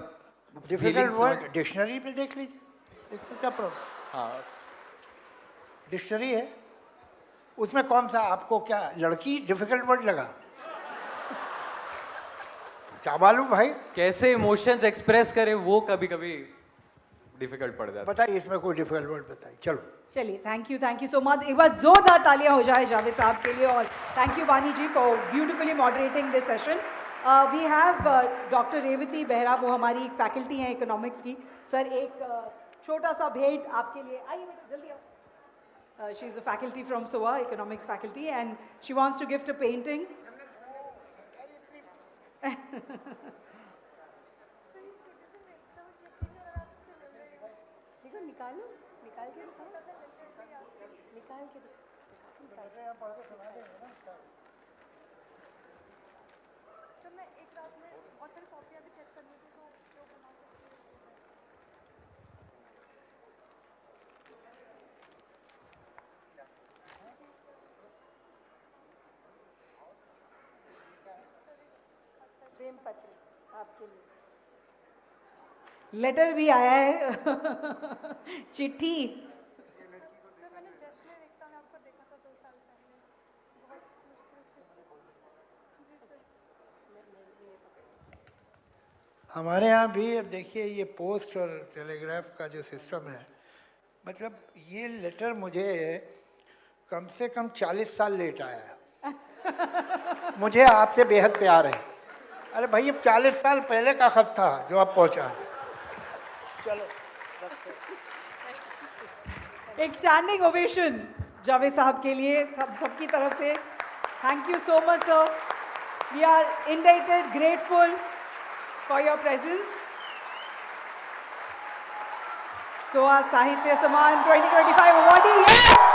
डिफिकल्ट वर्ड डिक्शनरी में देख लीजिए, इसमें क्या प्रॉब्लम। हाँ डिक्शनरी है, उसमें कौन सा आपको क्या लड़की डिफिकल्ट वर्ड लगा? क्या मालूम भाई, कैसे इमोशंस एक्सप्रेस करें वो कभी कभी डिफिकल्ट पड़ जाता है। बताइए इसमें कोई डिफिकल्ट वर्ड बताइए। चलो चलिए, थैंक यू सो मच। एक बार जोरदार तालियां हो जाए जावेद साहब के लिए, और thank you Wani ji for beautifully moderating this session. We have doctor Revati Behera, वो हमारी एक फैकल्टी हैं इकोनॉमिक्स की। सर एक छोटा सा भेंट आपके लिए, आइए बेटा जल्दी आओ। She is a faculty from SOA, economics faculty, and she wants to gift a painting. देखो निकालो, निकाल के निकाल के तो मैं एक रात में और फिर कॉपियाँ भी चेक करनी थी, तो जो बना सकती हूँ। प्रेम पत्र आपके लिए। लेटर भी आया है चिट्ठी। सर मैंने जश्न एकता में आपको देखा था 2 साल पहले, बहुत मुश्किल से। हमारे यहाँ भी अब देखिए ये पोस्ट और टेलीग्राफ का जो सिस्टम है, मतलब ये लेटर मुझे कम से कम 40 साल लेट आया है। मुझे आपसे बेहद प्यार है। अरे भाई ये 40 साल पहले का खत था जो अब पहुँचा है। चलो एक स्टैंडिंग ओवेशन जावेद साहब के लिए सबकी तरफ से। Thank you so much sir, we are indebted, grateful for your presence. सोआ साहित्य सम्मान 2025 अवॉर्डी।